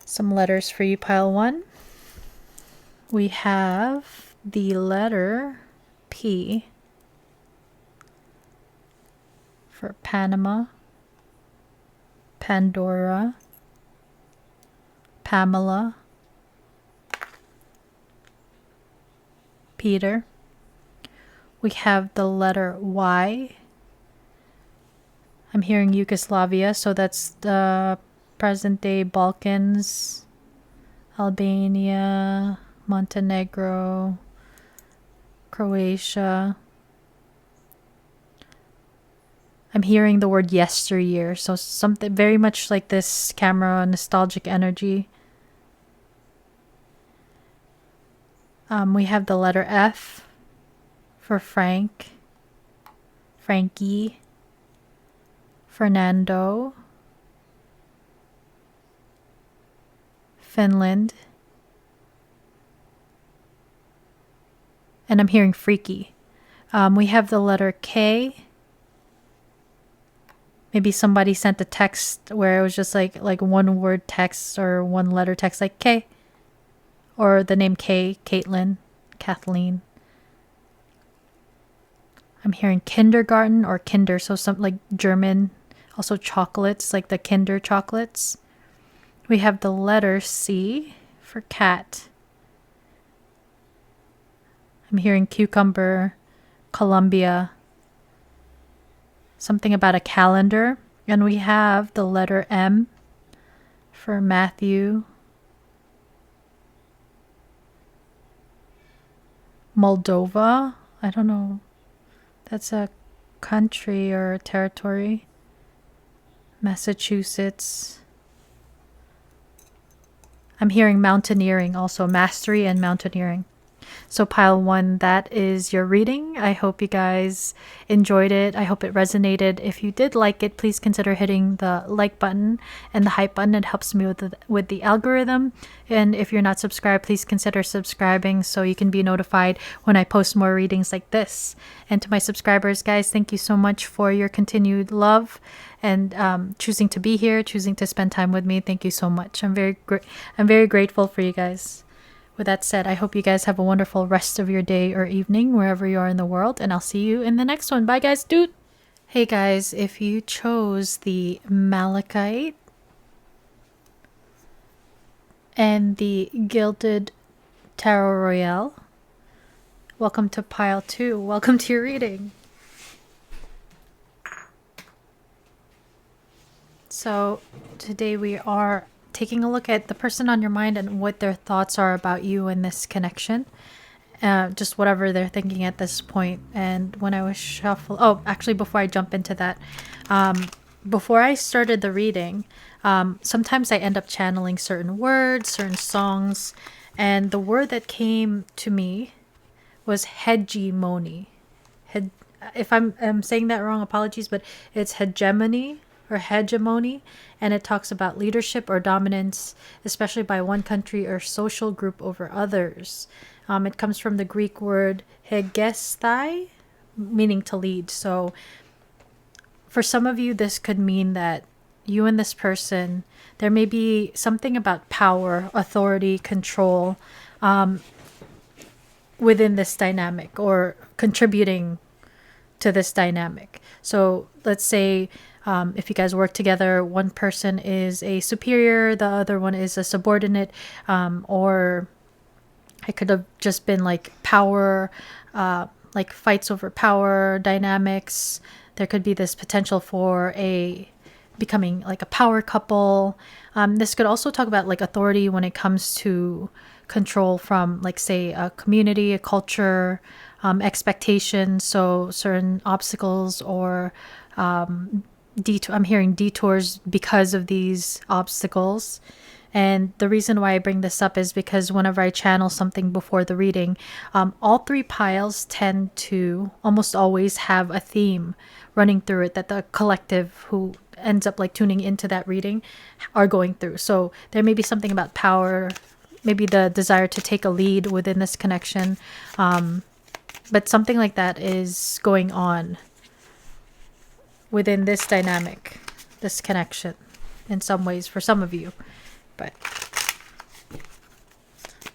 Speaker 1: Some letters for you, pile 1. We have the letter P for Panama, Pandora, Pamela, Peter. We have the letter Y. I'm hearing Yugoslavia, so that's the present day Balkans, Albania, Montenegro, Croatia. I'm hearing the word yesteryear, so something very much like this camera nostalgic energy. We have the letter F for Frank, Frankie, Fernando, Finland, and I'm hearing freaky. We have the letter K. Maybe somebody sent a text where it was just like one word text or one letter text, like K, or the name K, Caitlin, Kathleen. I'm hearing kindergarten or kinder, so some like German, also chocolates, like the Kinder chocolates. We have the letter C for cat. I'm hearing cucumber, Colombia, something about a calendar. And we have the letter M for Matthew, Moldova. I don't know. That's a country or a territory. Massachusetts. I'm hearing mountaineering also, mastery and mountaineering. So pile 1, that is your reading. I hope you guys enjoyed it. I hope it resonated. If you did like it, please consider hitting the like button and the hype button. It helps me with the algorithm. And if you're not subscribed, please consider subscribing so you can be notified when I post more readings like this. And to my subscribers, guys, thank you so much for your continued love and choosing to be here, choosing to spend time with me. Thank you so much. I'm very grateful for you guys. With that said, I hope you guys have a wonderful rest of your day or evening wherever you are in the world, and I'll see you in the next one. Bye, guys. Dude. Hey, guys, if you chose the Malachite and the Gilded Tarot Royale, welcome to pile 2. Welcome to your reading. So today we are taking a look at the person on your mind and what their thoughts are about you in this connection. Just whatever they're thinking at this point. And when I was actually before I jump into that, before I started the reading, sometimes I end up channeling certain words, certain songs, and the word that came to me was hegemony. If I'm saying that wrong, apologies, but it's hegemony or hegemony, and it talks about leadership or dominance, especially by one country or social group over others. It comes from the Greek word hegestai, meaning to lead. So for some of you, this could mean that you and this person, there may be something about power, authority, control within this dynamic or contributing to this dynamic. So let's say if you guys work together, one person is a superior, the other one is a subordinate, or it could have just been like power, like fights over power dynamics. There could be this potential for becoming like a power couple. This could also talk about like authority when it comes to control from, like, say, a community, a culture, expectations. So certain obstacles or I'm hearing detours because of these obstacles. And the reason why I bring this up is because whenever I channel something before the reading, all 3 piles tend to almost always have a theme running through it that the collective who ends up like tuning into that reading are going through. So there may be something about power, maybe the desire to take a lead within this connection, but something like that is going on within this dynamic, this connection, in some ways for some of you. But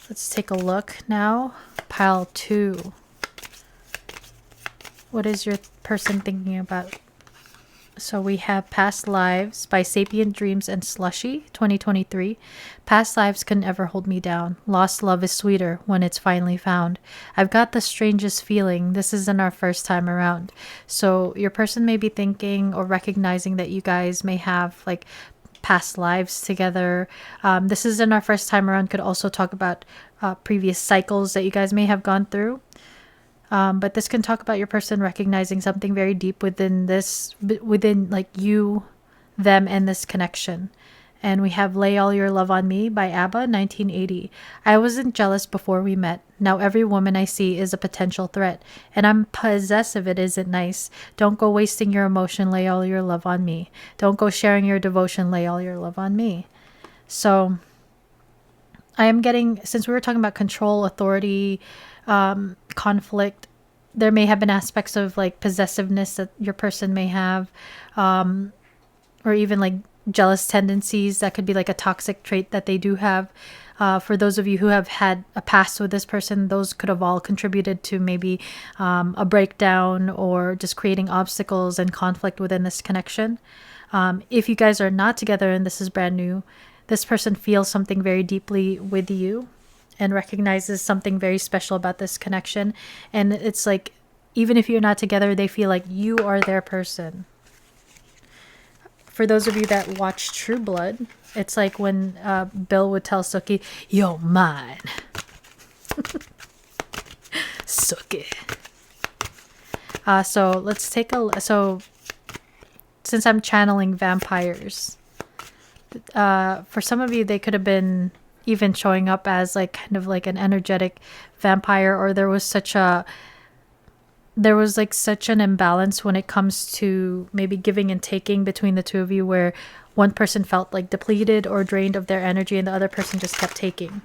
Speaker 1: let's take a look now. Pile 2. What is your person thinking about? So we have Past Lives by Sapient Dreams and Slushy, 2023. Past lives can never hold me down. Lost love is sweeter when it's finally found. I've got the strangest feeling this isn't our first time around. So your person may be thinking or recognizing that you guys may have like past lives together. This isn't our first time around could also talk about previous cycles that you guys may have gone through. But this can talk about your person recognizing something very deep within like you, them, and this connection. And we have Lay All Your Love on Me by ABBA, 1980. I wasn't jealous before we met. Now every woman I see is a potential threat. And I'm possessive, it isn't nice. Don't go wasting your emotion, lay all your love on me. Don't go sharing your devotion, lay all your love on me. So I am getting, since we were talking about control, authority, conflict, there may have been aspects of like possessiveness that your person may have, or even like jealous tendencies. That could be like a toxic trait that they do have. For those of you who have had a past with this person, those could have all contributed to maybe a breakdown or just creating obstacles and conflict within this connection. If you guys are not together and this is brand new, this person feels something very deeply with you and recognizes something very special about this connection. And it's like, even if you're not together, they feel like you are their person. For those of you that watch True Blood, it's like when Bill would tell Sookie, "You're mine." Sookie. So let's take so since I'm channeling vampires, for some of you, they could have been even showing up as like kind of like an energetic vampire, or there was like such an imbalance when it comes to maybe giving and taking between the two of you, where one person felt like depleted or drained of their energy and the other person just kept taking.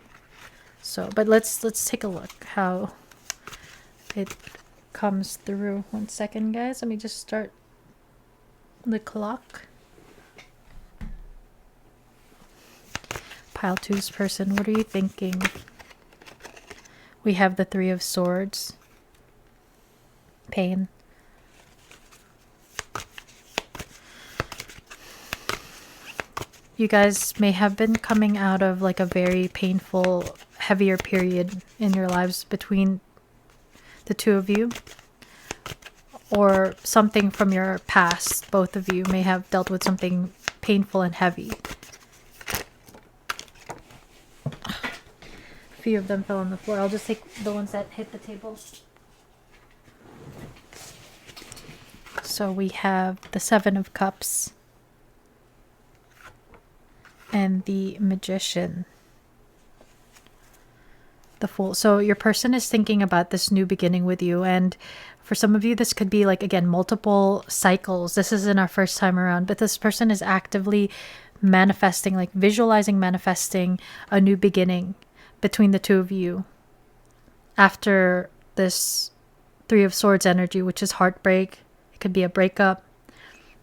Speaker 1: So, but let's take a look how it comes through. 1 second, guys. Let me just start the clock. Pile 2's person, what are you thinking? We have the 3 of Swords. Pain. You guys may have been coming out of like a very painful, heavier period in your lives between the two of you. Or something from your past. Both of you may have dealt with something painful and heavy. A few of them fell on the floor. I'll just take the ones that hit the table. So we have the 7 of Cups and the Magician. The Fool. So your person is thinking about this new beginning with you, and for some of you this could be like, again, multiple cycles. This isn't our first time around, but this person is actively manifesting, like visualizing, manifesting a new beginning between the two of you after this 3 of Swords energy, which is heartbreak. It could be a breakup.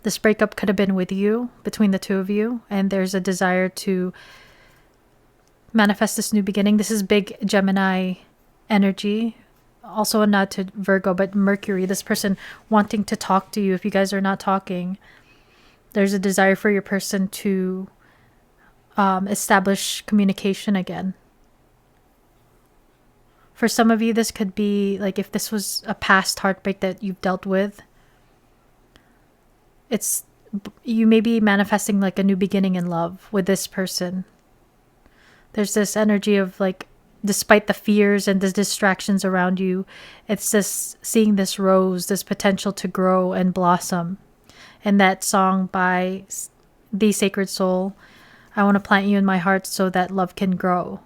Speaker 1: This breakup could have been with you, between the two of you, and there's a desire to manifest this new beginning. This is big Gemini energy. Also a nod to Virgo, but Mercury, this person wanting to talk to you. If you guys are not talking, there's a desire for your person to establish communication again. For some of you, this could be like, if this was a past heartbreak that you've dealt with, you may be manifesting like a new beginning in love with this person. There's this energy of like, despite the fears and the distractions around you, it's just seeing this rose, this potential to grow and blossom. And that song by The Sacred Soul, I want to plant you in my heart so that love can grow.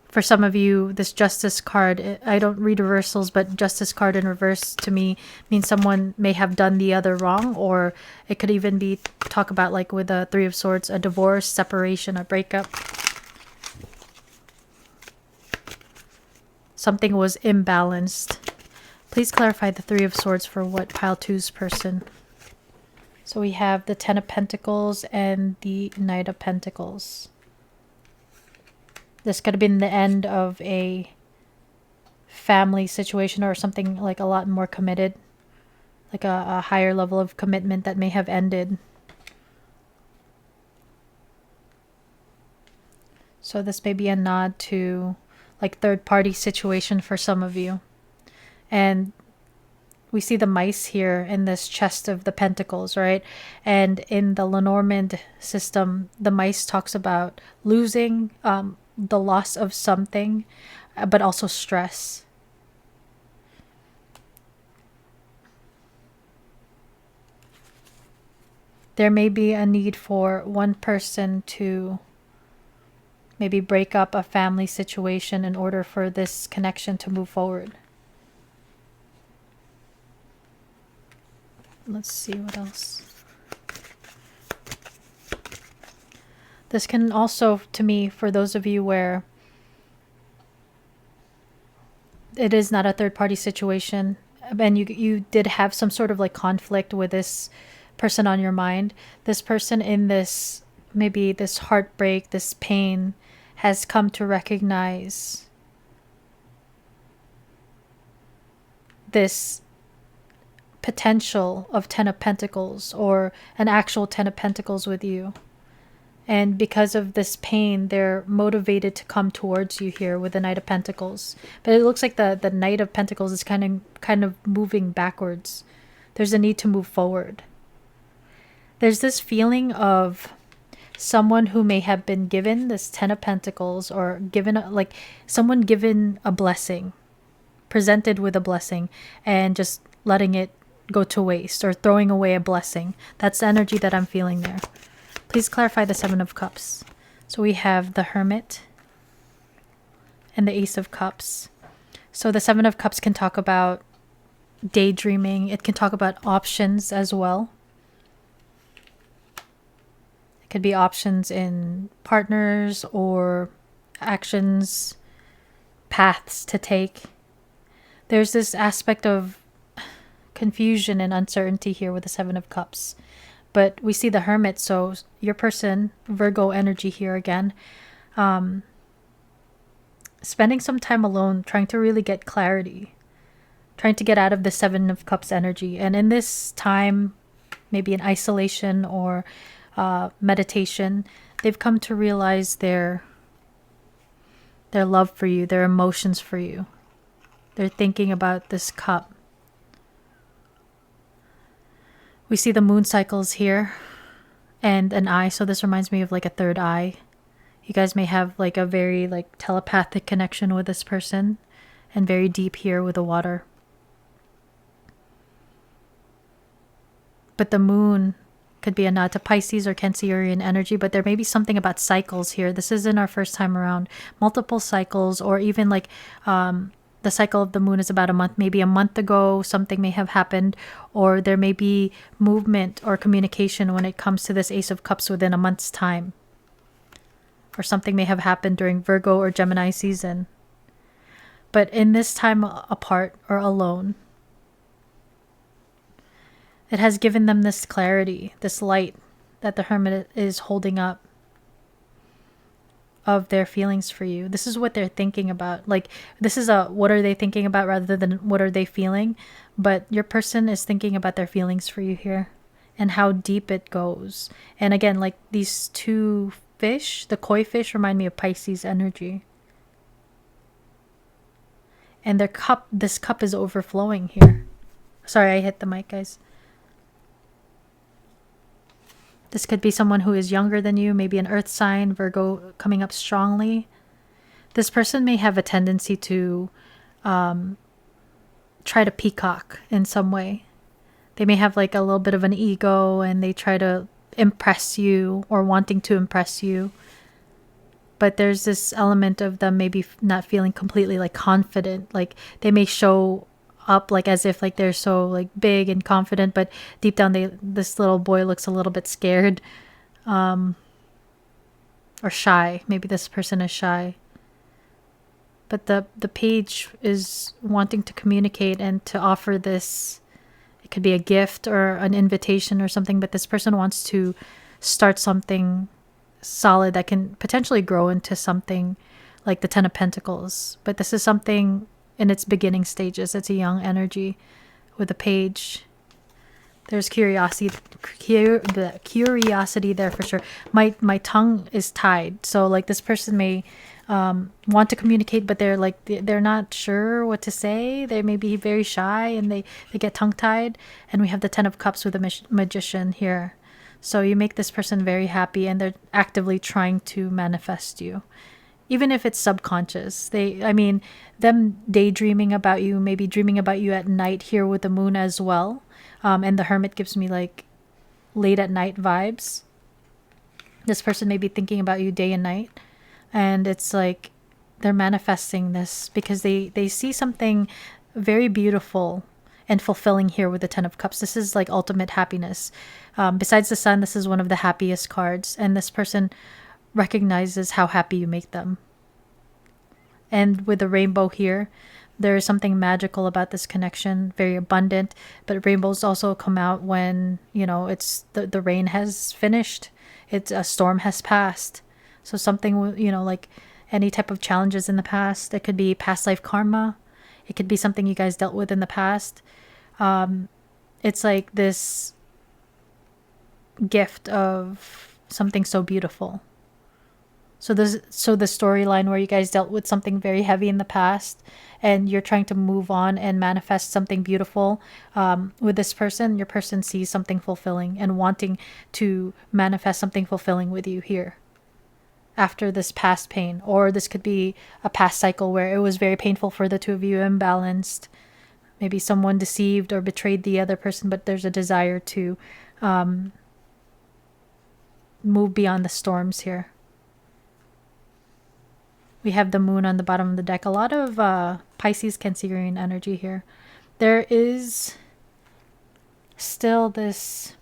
Speaker 1: For some of you, this Justice card, I don't read reversals, but Justice card in reverse to me means someone may have done the other wrong, or it could even be talk about, like with the 3 of Swords, a divorce, separation, a breakup. Something was imbalanced. Please clarify the 3 of Swords for what pile 2's person. So we have the 10 of Pentacles and the Knight of Pentacles. This could have been the end of a family situation or something like a lot more committed. Like a higher level of commitment that may have ended. So this may be a nod to like third-party situation for some of you. And we see the mice here in this chest of the pentacles, right? And in the Lenormand system, the mice talks about losing, the loss of something, but also stress. There may be a need for one person to maybe break up a family situation in order for this connection to move forward. Let's see what else. This can also, to me, for those of you where it is not a third-party situation, and you did have some sort of like conflict with this person on your mind, this person in this, maybe this heartbreak, this pain, has come to recognize this potential of 10 of Pentacles or an actual 10 of Pentacles with you. And because of this pain, they're motivated to come towards you here with the Knight of Pentacles. But it looks like the Knight of Pentacles is kind of moving backwards. There's a need to move forward. There's this feeling of someone who may have been given this 10 of Pentacles, or given like someone given a blessing, presented with a blessing, and just letting it go to waste or throwing away a blessing. That's the energy that I'm feeling there. Please clarify the Seven of Cups. So we have the Hermit and the Ace of Cups. So the Seven of Cups can talk about daydreaming. It can talk about options as well. It could be options in partners or actions, paths to take. There's this aspect of confusion and uncertainty here with the Seven of Cups. But we see the Hermit, so your person, Virgo energy here again, spending some time alone, trying to really get clarity, trying to get out of the Seven of Cups energy. And in this time, maybe in isolation or meditation, they've come to realize their love for you, their emotions for you. They're thinking about this cup. We see the moon cycles here and an eye. So this reminds me of like a third eye. You guys may have like a very like telepathic connection with this person, and very deep here with the water. But the moon could be a nod to Pisces or Cancerian energy, but there may be something about cycles here. This isn't our first time around. Multiple cycles, or even like the cycle of the moon is about a month. Maybe a month ago, something may have happened, or there may be movement or communication when it comes to this Ace of Cups within a month's time. Or something may have happened during Virgo or Gemini season. But in this time apart or alone, it has given them this clarity, this light that the Hermit is holding up of their feelings for you. This is what they're thinking about. Like, this is a what are they thinking about rather than what are they feeling. But your person is thinking about their feelings for you here and how deep it goes. And again, like these two fish, the koi fish, remind me of Pisces energy. And their cup, this cup is overflowing here. Sorry, I hit the mic, guys. This could be someone who is younger than you, maybe an earth sign, Virgo coming up strongly. This person may have a tendency to try to peacock in some way. They may have like a little bit of an ego and they try to impress you or wanting to impress you. But there's this element of them maybe not feeling completely like confident. Like they may show up like as if like they're so like big and confident, but deep down this little boy looks a little bit scared or shy. Maybe this person is shy, but the page is wanting to communicate and to offer this. It could be a gift or an invitation or something, but this person wants to start something solid that can potentially grow into something like the Ten of Pentacles. But this is something in its beginning stages. It's a young energy with a page. There's curiosity there for sure. My tongue is tied. So like this person may want to communicate, but they're not sure what to say. They may be very shy and they get tongue tied. And we have the Ten of Cups with a magician here. So you make this person very happy and they're actively trying to manifest you. Even if it's subconscious, them daydreaming about you, maybe dreaming about you at night here with the moon as well. And the Hermit gives me like late at night vibes. This person may be thinking about you day and night. And it's like they're manifesting this because they see something very beautiful and fulfilling here with the Ten of Cups. This is like ultimate happiness. Besides the Sun, this is one of the happiest cards. And this person recognizes how happy you make them. And with the rainbow here, there is something magical about this connection, very abundant. But rainbows also come out when, it's the rain has finished. A storm has passed. So something, like any type of challenges in the past. It could be past life karma. It could be something you guys dealt with in the past. It's like this gift of something so beautiful. So the storyline where you guys dealt with something very heavy in the past and you're trying to move on and manifest something beautiful with this person, your person sees something fulfilling and wanting to manifest something fulfilling with you here after this past pain. Or this could be a past cycle where it was very painful for the two of you, imbalanced. Maybe someone deceived or betrayed the other person, but there's a desire to move beyond the storms here. We have the moon on the bottom of the deck. A lot of Pisces, Cancerian energy here. There is still this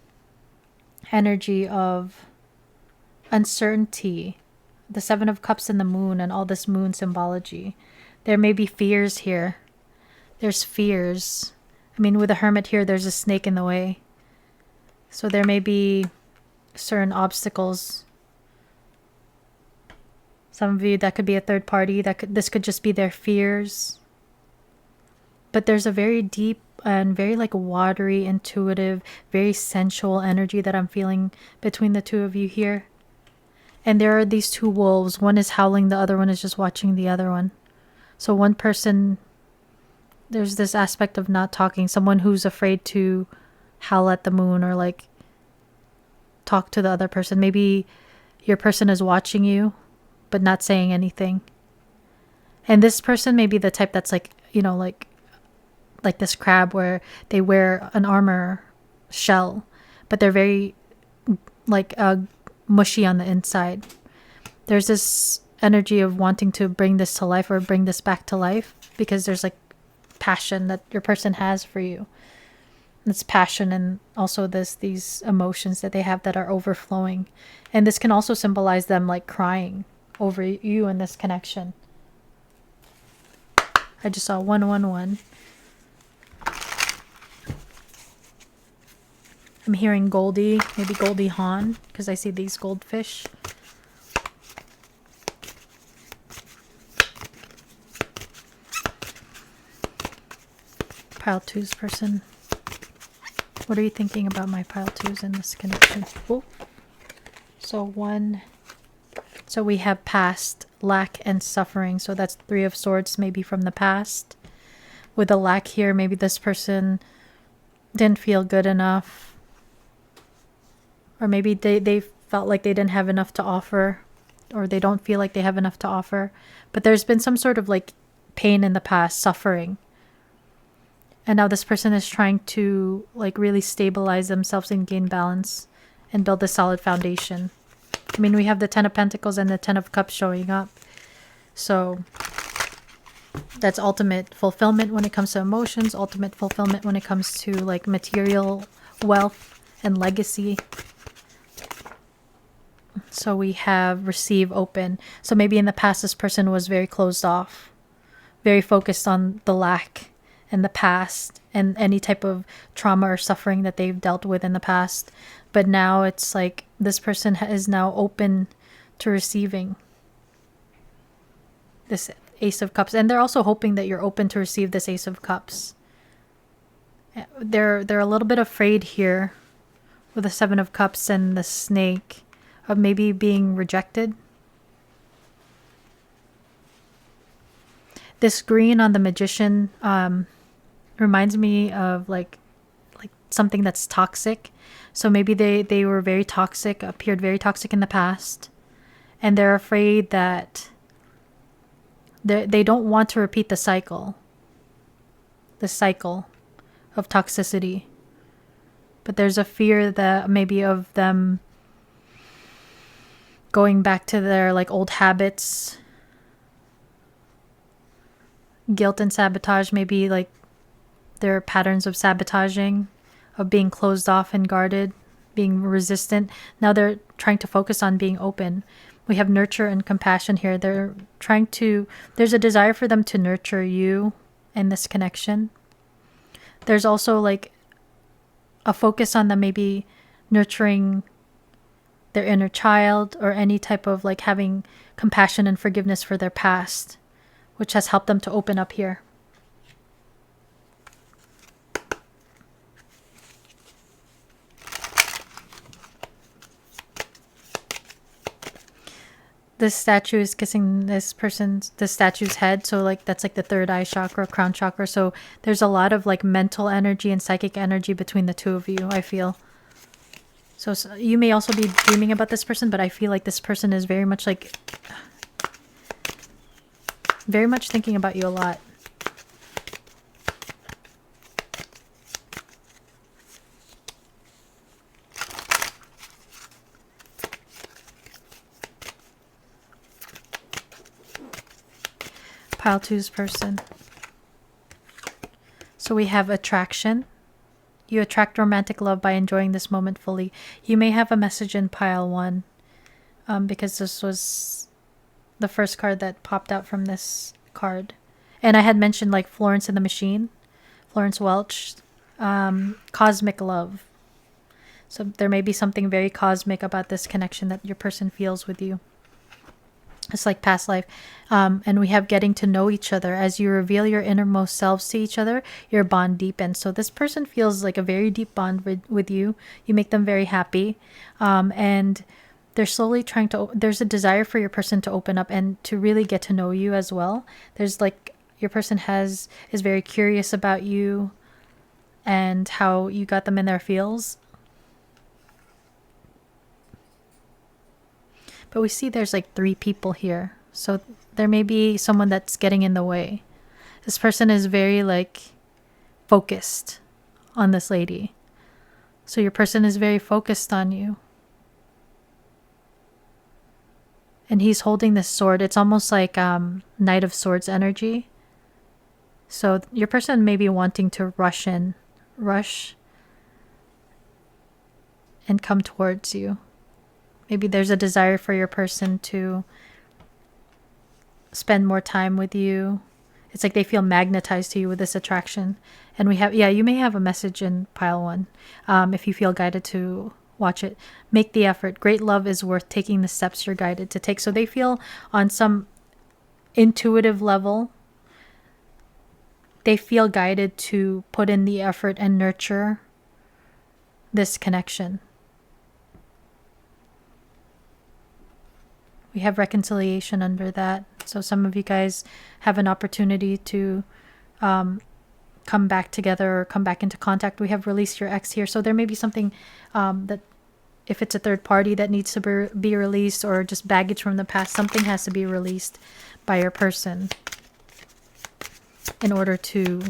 Speaker 1: energy of uncertainty. The Seven of Cups and the moon and all this moon symbology. There may be fears here. There's fears. I mean, with the Hermit here, there's a snake in the way. So there may be certain obstacles. Some of you, that could be a third party. This could just be their fears. But there's a very deep and very like watery, intuitive, very sensual energy that I'm feeling between the two of you here. And there are these two wolves. One is howling, the other one is just watching the other one. So one person, there's this aspect of not talking. Someone who's afraid to howl at the moon or like talk to the other person. Maybe your person is watching you but not saying anything. And this person may be the type that's like, you know, like this crab where they wear an armor shell, but they're very like mushy on the inside. There's this energy of wanting to bring this to life or bring this back to life because there's like passion that your person has for you. It's passion and also these emotions that they have that are overflowing. And this can also symbolize them like crying over you in this connection. I just saw 111. I'm hearing Goldie, maybe Goldie Hawn, because I see these goldfish. Pile 2's person. What are you thinking about my pile 2's in this connection? Oh. So we have past, lack, and suffering. So that's 3 of Swords, maybe from the past. With a lack here, maybe this person didn't feel good enough. Or maybe they felt like they didn't have enough to offer. Or they don't feel like they have enough to offer. But there's been some sort of like pain in the past, suffering. And now this person is trying to like really stabilize themselves and gain balance and build a solid foundation. I mean, we have the 10 of Pentacles and the 10 of Cups showing up. So that's ultimate fulfillment when it comes to emotions, ultimate fulfillment when it comes to like material wealth and legacy. So we have receive, open. So maybe in the past, this person was very closed off, very focused on the lack and the past and any type of trauma or suffering that they've dealt with in the past. But now it's like this person is now open to receiving this Ace of Cups. And they're also hoping that you're open to receive this Ace of Cups. They're a little bit afraid here with the 7 of Cups and the snake of maybe being rejected. This green on the Magician reminds me of like something that's toxic. So maybe they were very toxic, appeared very toxic in the past, and they're afraid that they don't want to repeat the cycle of toxicity. But there's a fear that maybe of them going back to their like old habits, guilt and sabotage, maybe like their patterns of sabotaging, of being closed off and guarded, being resistant. Now they're trying to focus on being open. We have nurture and compassion here. There's a desire for them to nurture you in this connection. There's also like a focus on them maybe nurturing their inner child or any type of like having compassion and forgiveness for their past, which has helped them to open up here. This statue is kissing this statue's head. So like that's like the third eye chakra, crown chakra. So there's a lot of like mental energy and psychic energy between the two of you, I feel. So you may also be dreaming about this person, but I feel like this person is very much thinking about you a lot. Pile two's person. So we have attraction. You attract romantic love by enjoying this moment fully. You may have a message in pile one, because this was the first card that popped out from this card. And I had mentioned like Florence and the Machine, Florence Welch, cosmic love. So there may be something very cosmic about this connection that your person feels with you. It's like past life. And we have getting to know each other. As you reveal your innermost selves to each other, your bond deepens. So this person feels like a very deep bond with you. You make them very happy. And they're slowly trying to, there's a desire for your person to open up and to really get to know you as well. There's like, your person is very curious about you and how you got them in their feels. But we see there's like 3 people here. So there may be someone that's getting in the way. This person is very like focused on this lady. So your person is very focused on you. And he's holding this sword. It's almost like Knight of Swords energy. So your person may be wanting to rush and come towards you. Maybe there's a desire for your person to spend more time with you. It's like they feel magnetized to you with this attraction. And we have, you may have a message in pile 1. If you feel guided to watch it, make the effort. Great love is worth taking the steps you're guided to take. So they feel on some intuitive level, they feel guided to put in the effort and nurture this connection. We have reconciliation under that. So some of you guys have an opportunity to come back together or come back into contact. We have released your ex here. So there may be something that, if it's a third party that needs to be released, or just baggage from the past, something has to be released by your person in order to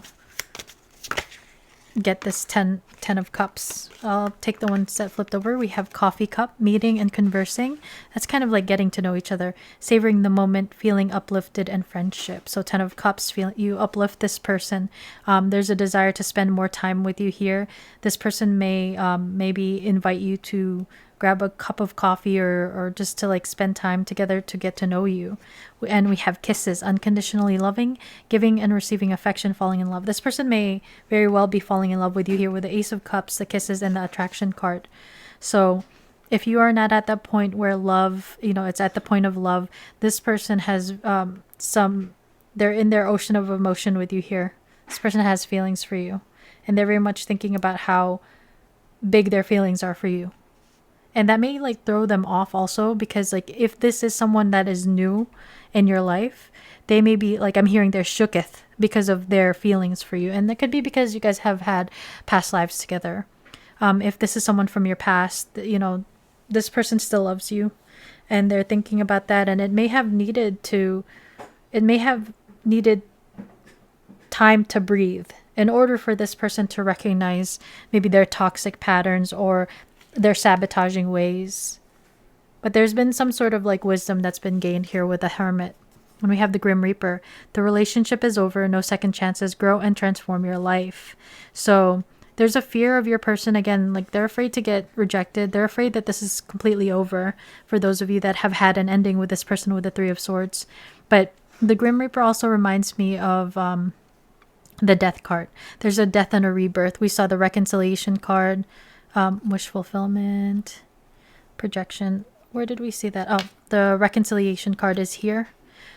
Speaker 1: get this 10 of cups. I'll take the ones that flipped over. We have coffee cup, meeting and conversing. That's kind of like getting to know each other, savoring the moment, feeling uplifted, and friendship. So 10 of cups, feel you uplift this person. There's a desire to spend more time with you here. This person may maybe invite you to grab a cup of coffee or just to like spend time together to get to know you. And we have kisses, unconditionally loving, giving and receiving affection, falling in love. This person may very well be falling in love with you here with the Ace of Cups, the kisses, and the attraction card. So if you are not at that point where love, it's at the point of love, this person has they're in their ocean of emotion with you here. This person has feelings for you, and they're very much thinking about how big their feelings are for you. And that may like throw them off also, because like if this is someone that is new in your life, they may be like, I'm hearing they're shooketh because of their feelings for you. And that could be because you guys have had past lives together. If this is someone from your past, this person still loves you and they're thinking about that. And it may have needed time to breathe in order for this person to recognize maybe their toxic patterns or their sabotaging ways. But there's been some sort of like wisdom that's been gained here with the Hermit. When we have the Grim Reaper, the relationship is over, no second chances, grow and transform your life. So there's a fear of your person again, like they're afraid to get rejected. They're afraid that this is completely over for those of you that have had an ending with this person with the 3 of Swords. But the Grim Reaper also reminds me of the Death card. There's a death and a rebirth. We saw the reconciliation card, wish fulfillment, projection. Where did we see that? Oh, the reconciliation card is here.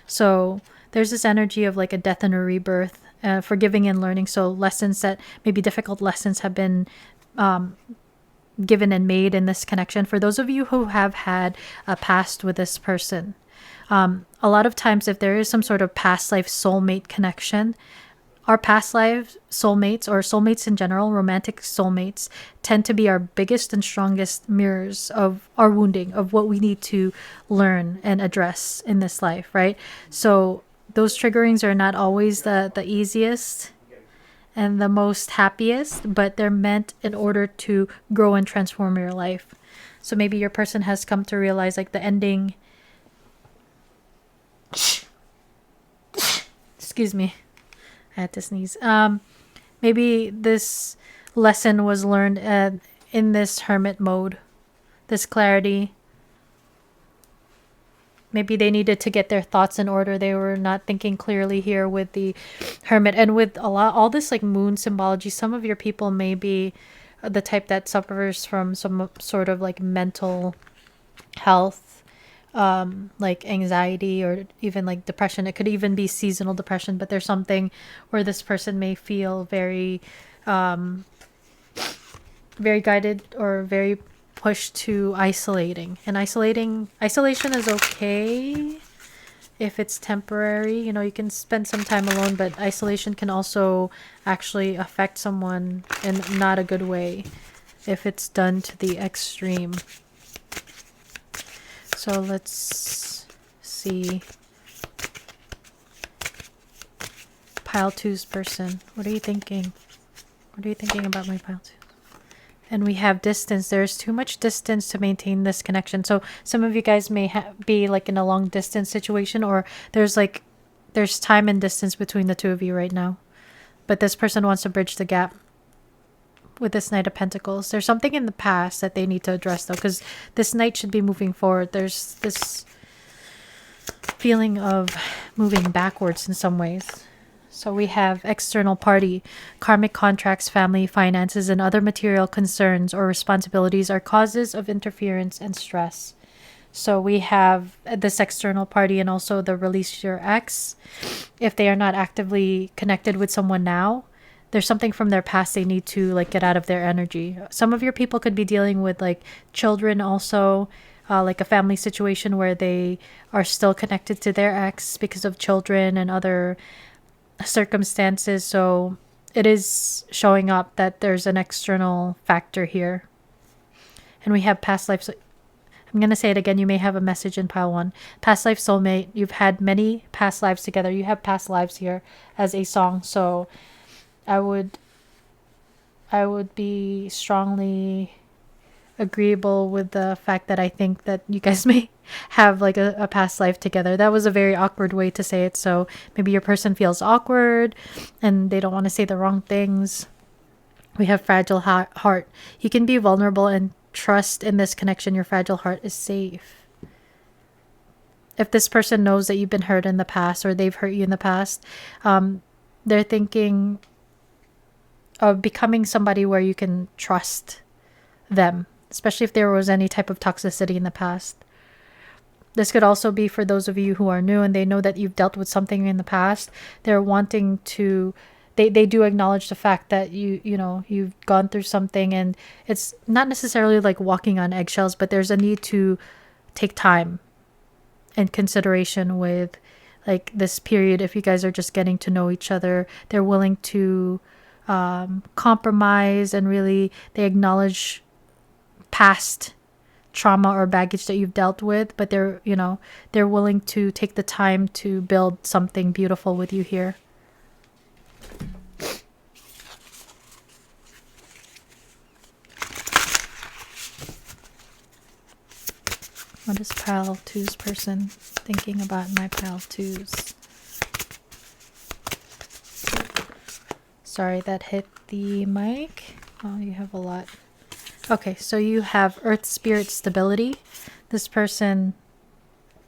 Speaker 1: So there's this energy of like a death and a rebirth, forgiving and learning. So lessons that maybe difficult lessons have been given and made in this connection. For those of you who have had a past with this person, a lot of times if there is some sort of past life soulmate connection, our past life soulmates, or soulmates in general, romantic soulmates, tend to be our biggest and strongest mirrors of our wounding, of what we need to learn and address in this life, right? So those triggerings are not always the easiest and the most happiest, but they're meant in order to grow and transform your life. So maybe your person has come to realize like the ending. Excuse me. I had to sneeze. Maybe this lesson was learned in this hermit mode. This clarity. Maybe they needed to get their thoughts in order. They were not thinking clearly here with the hermit. And with all this like moon symbology, some of your people may be the type that suffers from some sort of like mental health, like anxiety or even like depression. It could even be seasonal depression, but there's something where this person may feel very, very guided or very pushed to isolating. And isolation is okay if it's temporary. You know, you can spend some time alone, but isolation can also actually affect someone in not a good way if it's done to the extreme. So let's see. Pile 2's person. What are you thinking? What are you thinking about my pile 2? And we have distance. There's too much distance to maintain this connection. So some of you guys may be like in a long distance situation, or there's time and distance between the two of you right now. But this person wants to bridge the gap with this Knight of Pentacles. There's something in the past that they need to address though, because this Knight should be moving forward. There's this feeling of moving backwards in some ways. So we have external party, karmic contracts, family, finances, and other material concerns or responsibilities are causes of interference and stress. So we have this external party and also the release your ex. If they are not actively connected with someone now, there's something from their past they need to like get out of their energy. Some of your people could be dealing with like children also, like a family situation where they are still connected to their ex because of children and other circumstances. So it is showing up that there's an external factor here. And we have past lives. I'm going to say it again. You may have a message in pile 1. Past life soulmate. You've had many past lives together. You have past lives here as a song. So I would be strongly agreeable with the fact that I think that you guys may have like a past life together. That was a very awkward way to say it. So maybe your person feels awkward and they don't want to say the wrong things. We have fragile heart. You can be vulnerable and trust in this connection. Your fragile heart is safe. If this person knows that you've been hurt in the past or they've hurt you in the past, they're thinking of becoming somebody where you can trust them, especially if there was any type of toxicity in the past. This could also be for those of you who are new and they know that you've dealt with something in the past. They're wanting to, they do acknowledge the fact that you've gone through something, and it's not necessarily like walking on eggshells, but there's a need to take time and consideration with like this period. If you guys are just getting to know each other, they're willing to compromise, and really they acknowledge past trauma or baggage that you've dealt with, but they're willing to take the time to build something beautiful with you here. What is pile 2's person thinking about my pile 2's? Sorry, that hit the mic. Oh, you have a lot. Okay, so you have Earth Spirit stability. This person,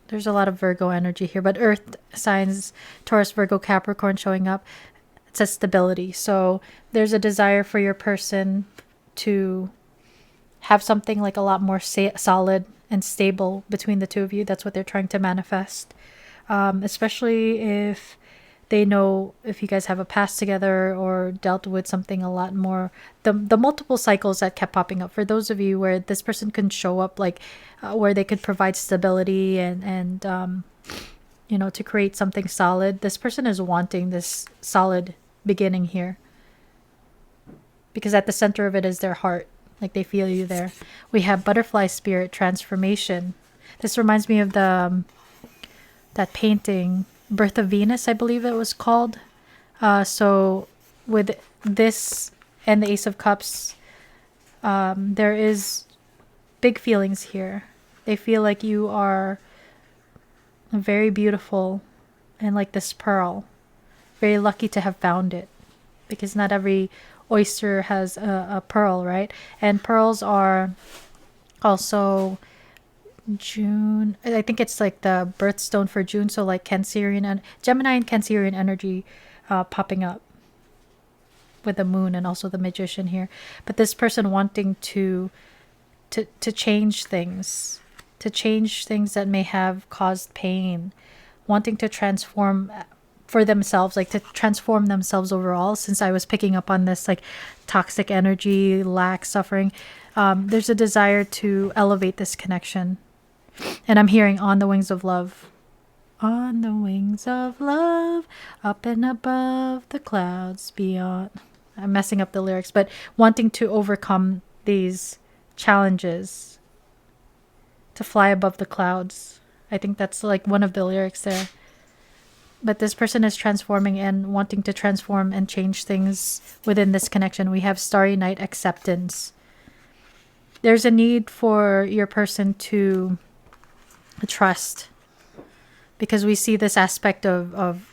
Speaker 1: there's a lot of Virgo energy here, but Earth signs, Taurus, Virgo, Capricorn showing up. It says stability. So there's a desire for your person to have something like a lot more solid and stable between the two of you. That's what they're trying to manifest. Especially if they know if you guys have a past together or dealt with something a lot more, the multiple cycles that kept popping up. For those of you where this person can show up like where they could provide stability and to create something solid, this person is wanting this solid beginning here, because at the center of it is their heart. Like they feel you there. We have butterfly spirit transformation. This reminds me of that painting Birth of Venus, I believe it was called. So with this and the Ace of Cups, there is big feelings here. They feel like you are very beautiful and like this pearl. very lucky to have found it, because not every oyster has a pearl, right? And pearls are also June. I think it's like the birthstone for June. So like Cancerian and Gemini and Cancerian energy popping up with the moon and also the magician here. But this person wanting to change things, to change things that may have caused pain, wanting to transform for themselves, like to transform themselves overall. Since I was picking up on this like toxic energy, lack, suffering, there's a desire to elevate this connection. And I'm hearing on the wings of love. On the wings of love, up and above the clouds beyond. I'm messing up the lyrics, but wanting to overcome these challenges, to fly above the clouds. I think that's like one of the lyrics there. But this person is transforming and wanting to transform and change things within this connection. We have Starry Night, acceptance. There's a need for your person to trust, because we see this aspect of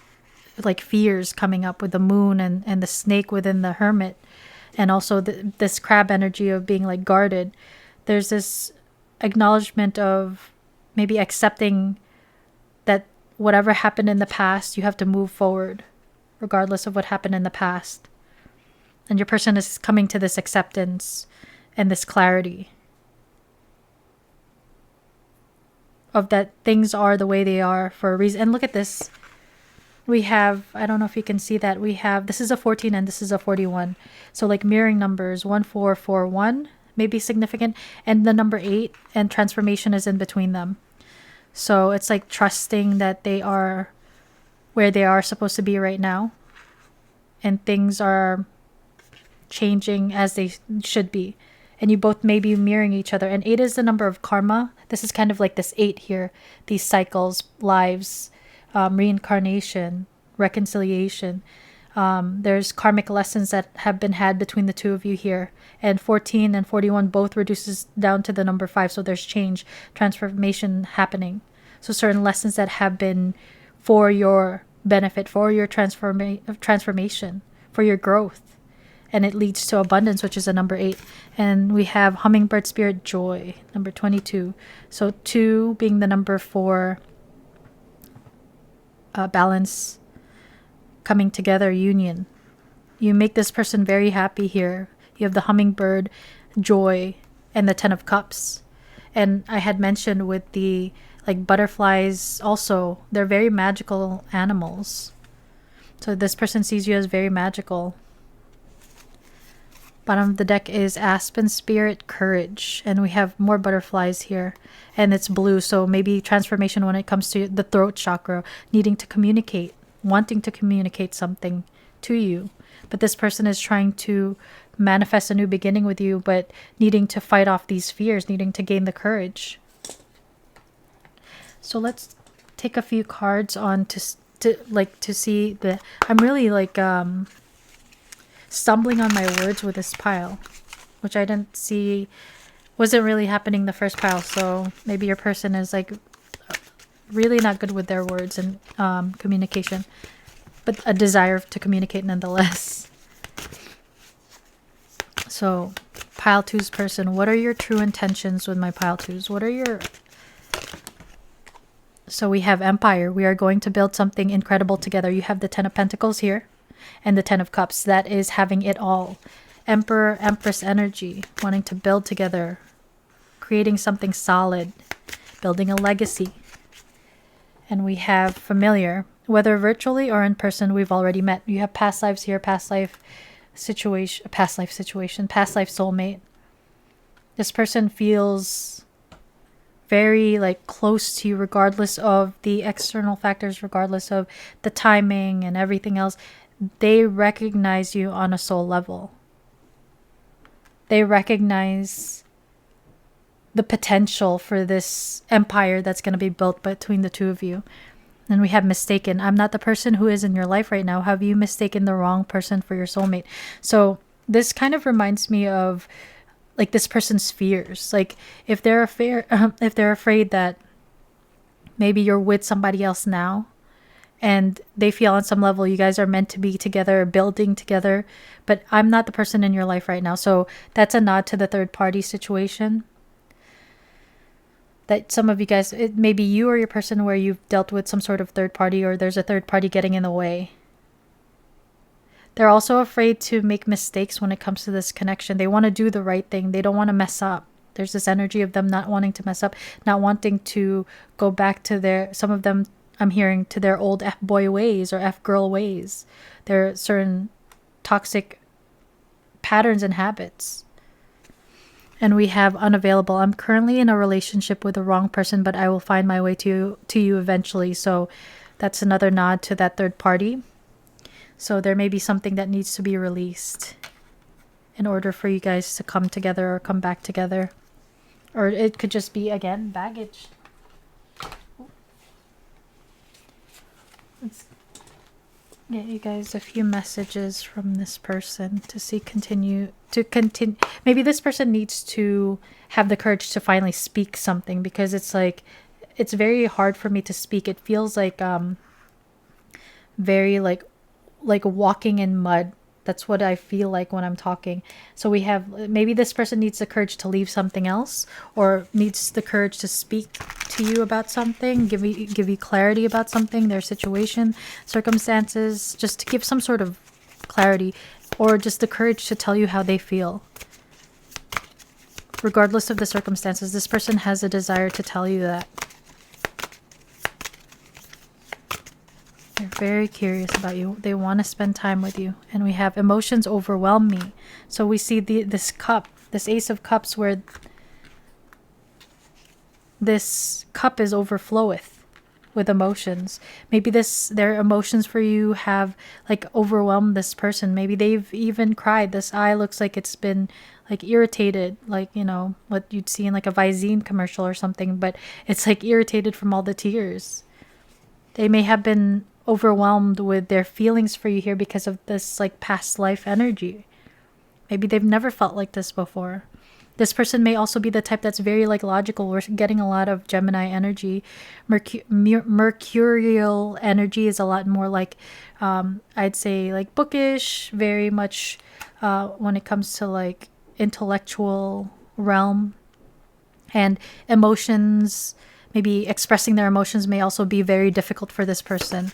Speaker 1: like fears coming up with the moon and the snake within the hermit, and also this crab energy of being like guarded. There's this acknowledgement of maybe accepting that whatever happened in the past, you have to move forward regardless of what happened in the past. And your person is coming to this acceptance and this clarity of that things are the way they are for a reason. And look at this. We have, I don't know if you can see that, we have, this is a 14 and this is a 41. So like mirroring numbers, 1441 may be significant, and the number 8 and transformation is in between them. So it's like trusting that they are where they are supposed to be right now, and things are changing as they should be. And you both may be mirroring each other. And 8 is the number of karma. This is kind of like this 8 here. These cycles, lives, reincarnation, reconciliation. There's karmic lessons that have been had between the two of you here. And 14 and 41 both reduces down to the number 5. So there's change, transformation happening. So certain lessons that have been for your benefit, for your transformation, for your growth. And it leads to abundance, which is a number 8. And we have hummingbird spirit, joy, number 22. So 2 being the number for balance, coming together, union. You make this person very happy here. You have the hummingbird, joy, and the 10 of cups. And I had mentioned with the like butterflies also, they're very magical animals. So this person sees you as very magical. Bottom of the deck is Aspen Spirit, Courage. And we have more butterflies here. And it's blue. So maybe transformation when it comes to the throat chakra. Needing to communicate. Wanting to communicate something to you. But this person is trying to manifest a new beginning with you. But needing to fight off these fears. Needing to gain the courage. So let's take a few cards on to see the... I'm really like... stumbling on my words with this pile, which I didn't see wasn't really happening the first pile. So maybe your person is like really not good with their words and communication, but a desire to communicate nonetheless. So pile 2's person, what are your true intentions with my pile 2's? What are your... So we have Empire. We are going to build something incredible together. You have the 10 of Pentacles here. And the 10 of Cups, that is having it all. Emperor, Empress energy, wanting to build together, creating something solid, building a legacy. And we have Familiar, whether virtually or in person, we've already met. You have past lives here, past life situation, past life soulmate. This person feels very like close to you regardless of the external factors, regardless of the timing and everything else. They recognize you on a soul level. They recognize the potential for this empire that's going to be built between the two of you. And we have mistaken. I'm not the person who is in your life right now. Have you mistaken the wrong person for your soulmate? So this kind of reminds me of like this person's fears. Like if they're afraid that maybe you're with somebody else now, and they feel on some level you guys are meant to be together, building together, but I'm not the person in your life right now. So that's a nod to the third party situation. That some of you guys, it may be you or your person where you've dealt with some sort of third party, or there's a third party getting in the way. They're also afraid to make mistakes when it comes to this connection. They want to do the right thing. They don't want to mess up. There's this energy of them not wanting to mess up, not wanting to go back to their, some of them I'm hearing, to their old F-boy ways or F-girl ways. There are certain toxic patterns and habits. And we have unavailable. I'm currently in a relationship with the wrong person, but I will find my way to you eventually. So that's another nod to that third party. So there may be something that needs to be released in order for you guys to come together or come back together. Or it could just be, again, baggage. Let's get you guys a few messages from this person to see maybe this person needs to have the courage to finally speak something, because it's like it's very hard for me to speak. It feels like very like walking in mud. That's what I feel like when I'm talking. So we have, maybe this person needs the courage to leave something else, or needs the courage to speak to you about something, give you clarity about something, their situation, circumstances, just to give some sort of clarity, or just the courage to tell you how they feel. Regardless of the circumstances, this person has a desire to tell you that. They're very curious about you. They want to spend time with you. And we have emotions overwhelm me. So we see this cup, this Ace of Cups, where this cup is overfloweth with emotions. Maybe their emotions for you have like overwhelmed this person. Maybe they've even cried. This eye looks like it's been like irritated, like, you know, what you'd see in like a Visine commercial or something, but it's like irritated from all the tears. They may have been overwhelmed with their feelings for you here because of this like past life energy. Maybe they've never felt like this before. This person may also be the type that's very like logical. We're getting a lot of Gemini energy. Mercurial energy is a lot more like I'd say like bookish, very much when it comes to like intellectual realm. And emotions, maybe expressing their emotions may also be very difficult for this person.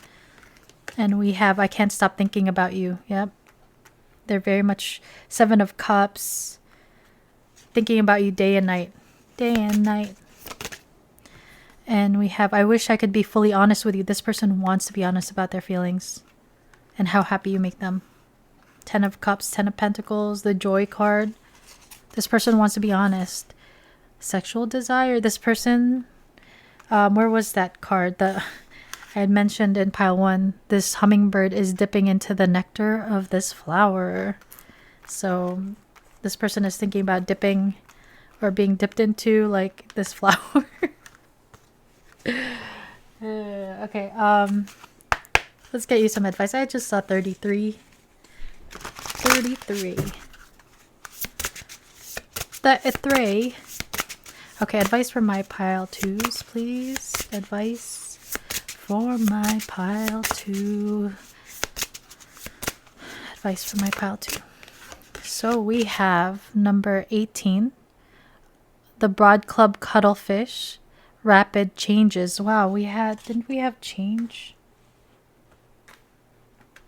Speaker 1: And we have, I can't stop thinking about you. Yep. They're very much Seven of Cups. Thinking about you day and night. Day and night. And we have, I wish I could be fully honest with you. This person wants to be honest about their feelings and how happy you make them. Ten of Cups, Ten of Pentacles, the Joy card. This person wants to be honest. Sexual desire. This person, where was that card? I had mentioned in pile 1, this hummingbird is dipping into the nectar of this flower. So this person is thinking about dipping or being dipped into like this flower. Okay, let's get you some advice. I just saw 33. 33. The 3. Okay, advice for my pile 2s, please. Advice for my pile 2. Advice for my pile 2. So we have number 18, the Broad Club Cuttlefish, Rapid Changes. Wow, didn't we have change?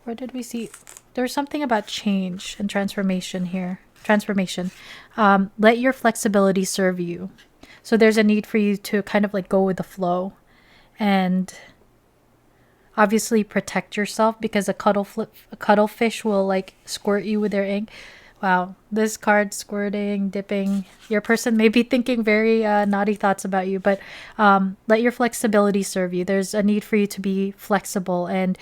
Speaker 1: Where did we see? There's something about change and transformation here. Transformation. Let your flexibility serve you. So there's a need for you to kind of like go with the flow and obviously protect yourself, because a cuttlefish will like squirt you with their ink. Wow, this card, squirting, dipping. Your person may be thinking very naughty thoughts about you, but let your flexibility serve you. There's a need for you to be flexible and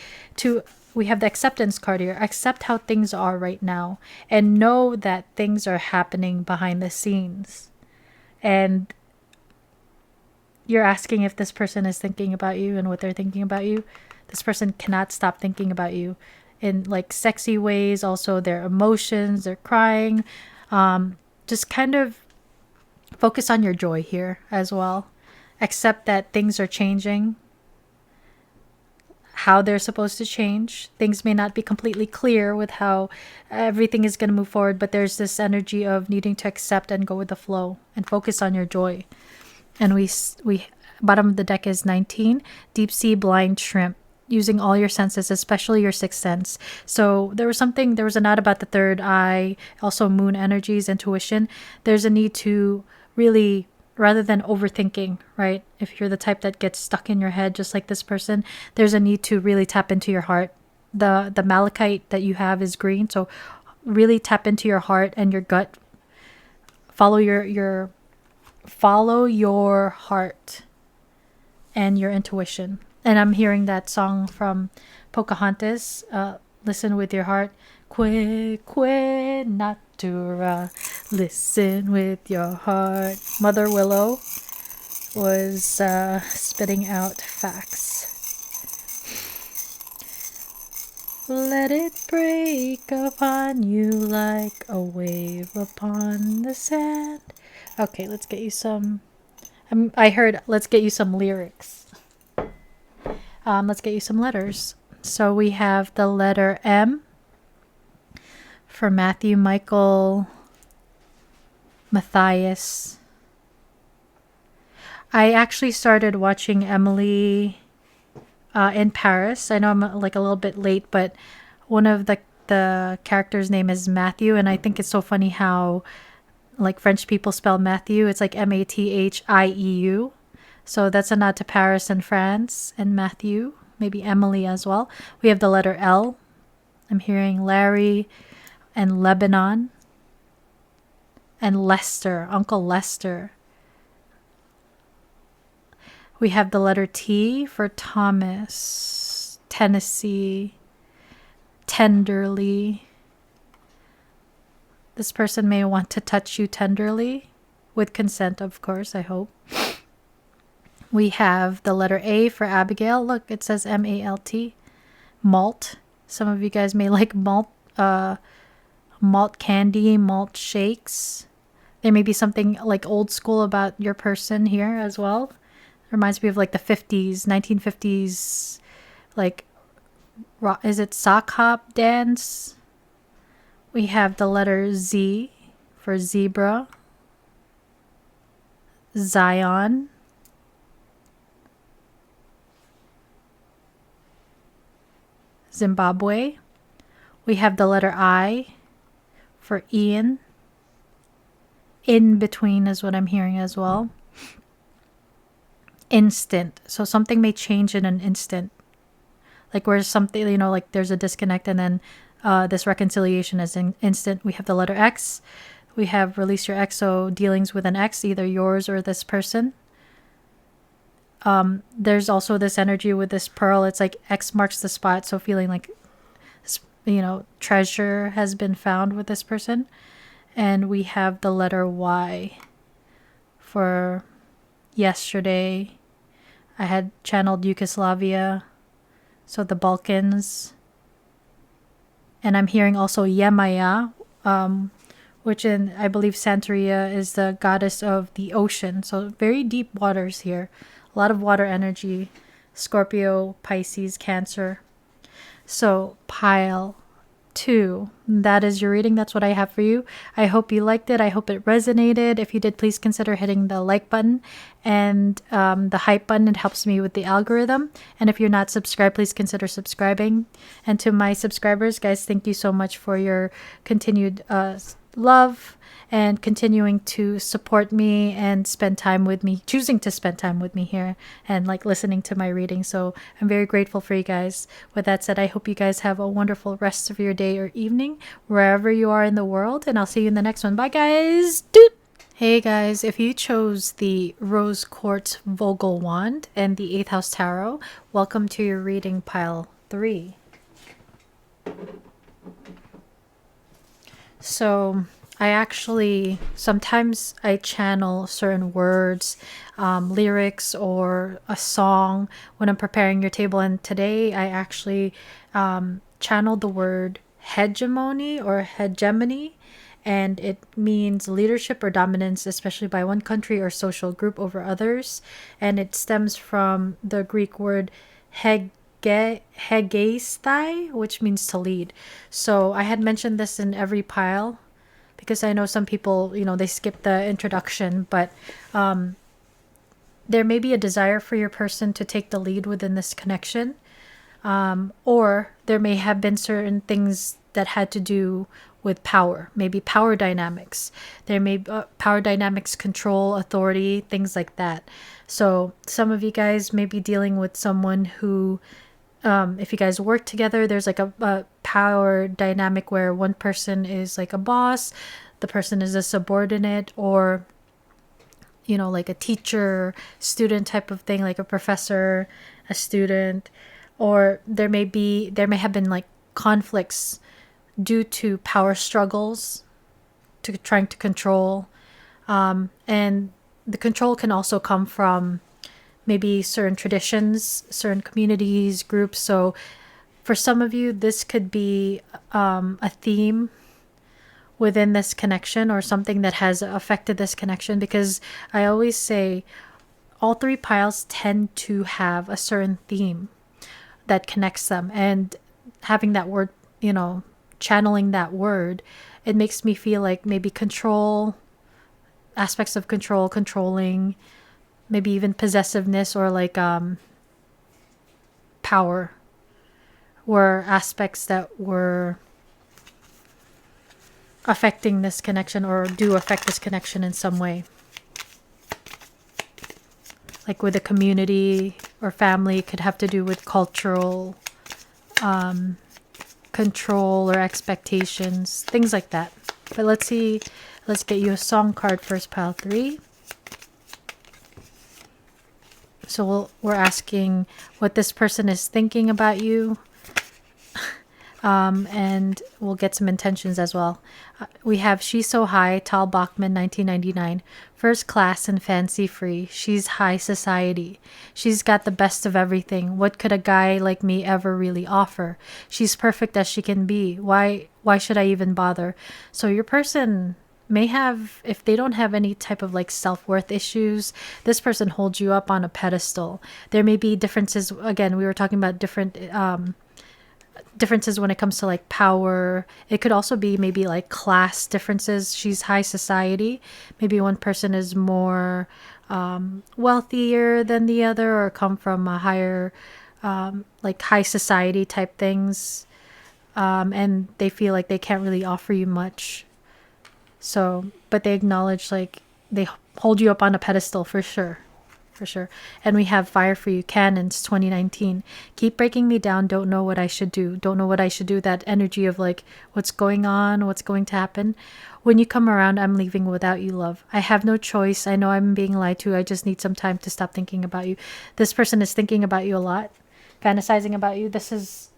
Speaker 1: we have the acceptance card here. Accept how things are right now and know that things are happening behind the scenes. And you're asking if this person is thinking about you and what they're thinking about you. This person cannot stop thinking about you in like sexy ways. Also their emotions, they're crying. Just kind of focus on your joy here as well. Accept that things are changing. how they're supposed to change. Things may not be completely clear with how everything is going to move forward, but there's this energy of needing to accept and go with the flow and focus on your joy. And we bottom of the deck is 19, deep sea blind shrimp, using all your senses, especially your sixth sense. So there was a note about the third eye, also moon energies, intuition. There's a need to really, rather than overthinking, right? If you're the type that gets stuck in your head, just like this person, there's a need to really tap into your heart. The malachite that you have is green, so really tap into your heart and your gut. Follow your heart and your intuition. And I'm hearing that song from Pocahontas, listen with your heart. Que natura, listen with your heart. Mother Willow was spitting out facts. Let it break upon you like a wave upon the sand. Okay, let's get you some. I heard let's get you some lyrics. Let's get you some letters. So we have the letter M for Matthew, Michael, Matthias. I actually started watching Emily in Paris. I know I'm like a little bit late, but one of the characters' name is Matthew, and I think it's so funny how like French people spell Matthew. It's like Mathieu. So that's a nod to Paris and France and Matthew, maybe Emily as well. We have the letter L. I'm hearing Larry and Lebanon and Lester, Uncle Lester. We have the letter T for Thomas, Tennessee, tenderly. This person may want to touch you tenderly, with consent, of course, I hope. We have the letter A for Abigail. Look, it says Malt. Malt. Some of you guys may like malt candy, malt shakes. There may be something like old school about your person here as well. Reminds me of like the 50s, 1950s, like, is it sock hop dance? We have the letter Z for zebra, Zion, Zimbabwe. We have the letter I for Ian. In between is what I'm hearing as well. Instant. So something may change in an instant. Like where something, like there's a disconnect and then this reconciliation is instant. We have the letter X. We have release your ex, so dealings with an ex, either yours or this person. There's also this energy with this pearl. It's like X marks the spot, so feeling like, treasure has been found with this person. And we have the letter Y for yesterday. I had channeled Yugoslavia, so the Balkans. And I'm hearing also Yemaya, which in, I believe, Santeria is the goddess of the ocean. So very deep waters here. A lot of water energy. Scorpio, Pisces, Cancer. So pile 2. That is your reading. That's what I have for you. I hope you liked it. I hope it resonated. If you did, please consider hitting the like button and the hype button. It helps me with the algorithm. And if you're not subscribed, please consider subscribing. And to my subscribers, guys, thank you so much for your continued love and continuing to support me and spend time with me, choosing to spend time with me here and like listening to my reading. So I'm very grateful for you guys. With that said, I hope you guys have a wonderful rest of your day or evening, wherever you are in the world. And I'll see you in the next one. Bye, guys. Doot! Hey guys, if you chose the Rose Quartz Vogel Wand and the 8th House Tarot, welcome to your reading pile 3. So sometimes I channel certain words, lyrics, or a song when I'm preparing your table. And today I actually channeled the word hegemony or hegemony. And it means leadership or dominance, especially by one country or social group over others. And it stems from the Greek word hegeistai, which means to lead. So I had mentioned this in every pile because I know some people, they skip the introduction, but there may be a desire for your person to take the lead within this connection. Or there may have been certain things that had to do with power, maybe power dynamics. There may be power dynamics, control, authority, things like that. So some of you guys may be dealing with someone who, if you guys work together, there's like a power dynamic where one person is like a boss, the person is a subordinate, or like a teacher student type of thing, like a professor, a student. Or there may have been like conflicts due to power struggles, to trying to control, and the control can also come from maybe certain traditions, certain communities, groups. So for some of you, this could be a theme within this connection, or something that has affected this connection, because I always say all three piles tend to have a certain theme that connects them. And having that word, channeling that word, it makes me feel like maybe control, aspects of control, controlling, maybe even possessiveness, or like power, were aspects that were affecting this connection, or do affect this connection in some way. Like with a community or family, it could have to do with cultural control or expectations, things like that. But let's get you a song card first, pile 3. So we're asking what this person is thinking about you. And we'll get some intentions as well. We have She's So High, Tal Bachman, 1999. First class and fancy free. She's high society. She's got the best of everything. What could a guy like me ever really offer? She's perfect as she can be. Why should I even bother? So your person may have, if they don't have any type of like self-worth issues, this person holds you up on a pedestal. There may be differences. Again, we were talking about differences when it comes to like power. It could also be maybe like class differences. She's high society. Maybe one person is more wealthier than the other, or come from a higher like high society type things, and they feel like they can't really offer you much. So, but they acknowledge, like, they hold you up on a pedestal for sure. For sure. And we have Fire for You, Cannons, 2019. Keep breaking me down, don't know what I should do. Don't know what I should do. That energy of like, what's going on, what's going to happen. When you come around, I'm leaving without you, love. I have no choice. I know I'm being lied to. I just need some time to stop thinking about you. This person is thinking about you a lot, fantasizing about you. This is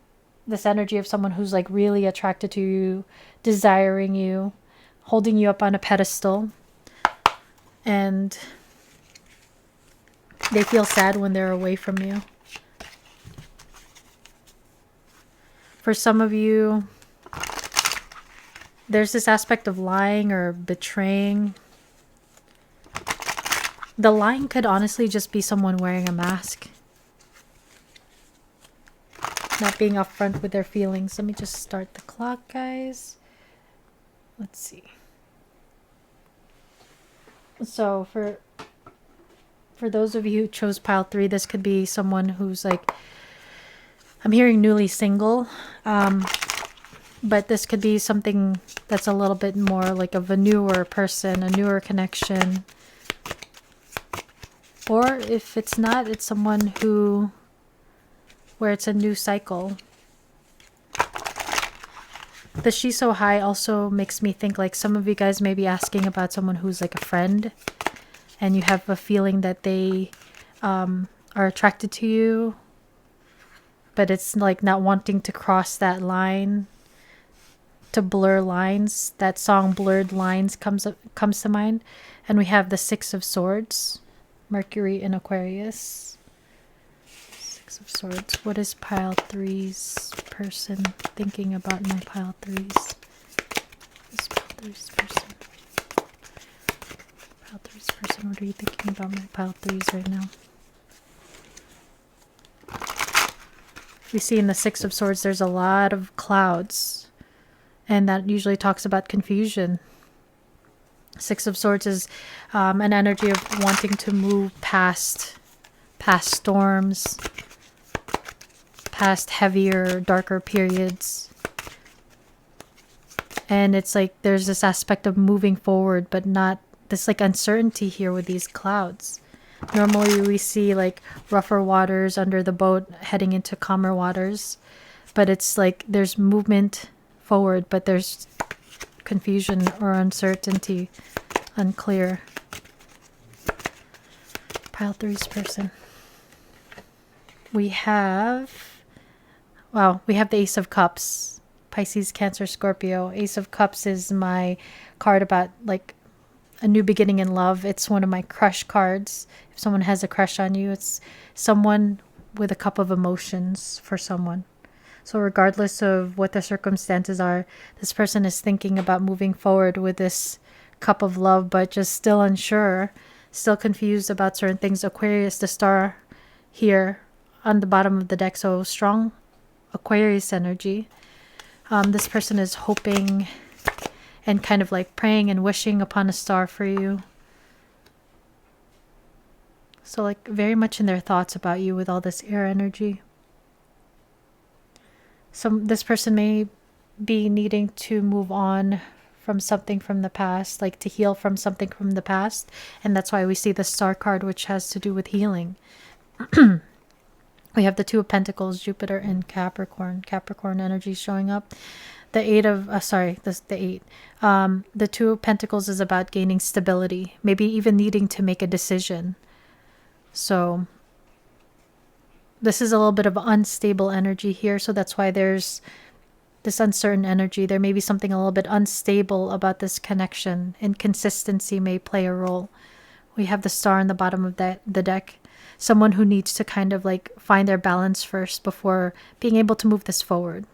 Speaker 1: this energy of someone who's like really attracted to you, desiring you, holding you up on a pedestal. And they feel sad when they're away from you. For some of you, there's this aspect of lying or betraying. The lying could honestly just be someone wearing a mask, not being upfront with their feelings. Let me just start the clock, guys. Let's see. So for those of you who chose pile 3, this could be someone who's like, I'm hearing newly single, but this could be something that's a little bit more like of a newer person, a newer connection. Or if it's not, it's someone where it's a new cycle. The She's So High also makes me think like some of you guys may be asking about someone who's like a friend, and you have a feeling that they are attracted to you, but it's like not wanting to cross that line, to blur lines. That song Blurred Lines comes to mind. And we have the 6 of Swords, Mercury in Aquarius. 6 of Swords. What is pile 3's person thinking about my pile 3's? What is pile 3's person? Pile 3's person, what are you thinking about my pile 3's right now? We see in the Six of Swords there's a lot of clouds, and that usually talks about confusion. Six of Swords is an energy of wanting to move past storms, past heavier, darker periods. And it's like there's this aspect of moving forward, but not this like uncertainty here with these clouds. Normally we see like rougher waters under the boat heading into calmer waters, but it's like there's movement forward, but there's confusion or uncertainty, unclear. Pile three's person. We have the Ace of Cups. Pisces, Cancer, Scorpio. Ace of Cups is my card about like a new beginning in love. It's one of my crush cards. If someone has a crush on you, it's someone with a cup of emotions for someone. So regardless of what the circumstances are, this person is thinking about moving forward with this cup of love, but just still unsure, still confused about certain things. Aquarius, the star here on the bottom of the deck, so strong Aquarius energy. This person is hoping and kind of like praying and wishing upon a star for you. So like very much in their thoughts about you with all this air energy. This person may be needing to move on from something from the past, like to heal from something from the past. And that's why we see the Star card, which has to do with healing. We have the Two of Pentacles, Jupiter and Capricorn. Capricorn energy showing up. The Two of Pentacles is about gaining stability, maybe even needing to make a decision. So this is a little bit of unstable energy here. So that's why there's this uncertain energy. There may be something a little bit unstable about this connection. Inconsistency may play a role. We have the Star on the bottom of the deck. Someone who needs to kind of like find their balance first before being able to move this forward.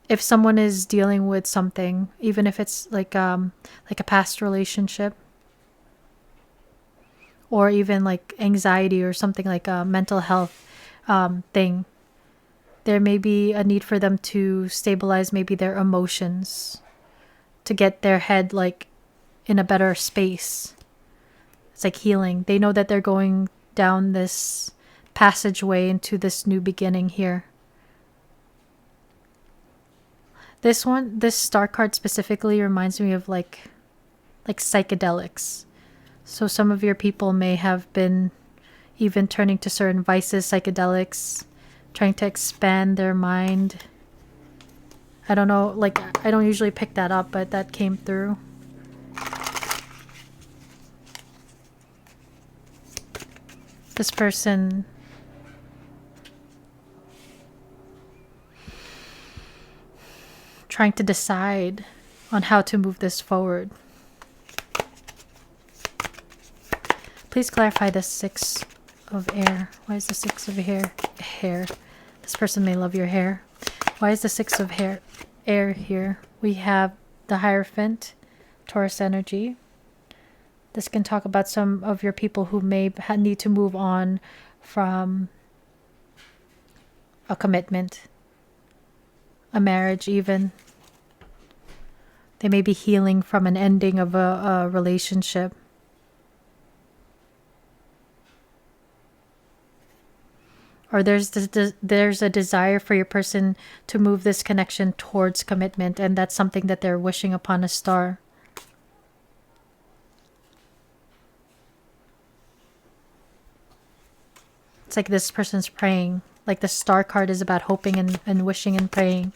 Speaker 1: If someone is dealing with something, even if it's like a past relationship, or even like anxiety or something like a mental health thing, there may be a need for them to stabilize maybe their emotions, to get their head like in a better space. It's like healing. They know that they're going down this passageway into this new beginning here. This Star card specifically reminds me of like psychedelics. So some of your people may have been even turning to certain vices, psychedelics, trying to expand their mind. I don't know, like I don't usually pick that up, but that came through. This person trying to decide on how to move this forward. Please clarify the Six of Air. Why is the Six of hair? This person may love your hair. Why is the Six of air here? We have the Hierophant, Taurus energy. This can talk about some of your people who may need to move on from a commitment, a marriage even. They may be healing from an ending of a relationship. Or there's a desire for your person to move this connection towards commitment, and that's something that they're wishing upon a star. It's like this person's praying. Like the Star card is about hoping and wishing and praying.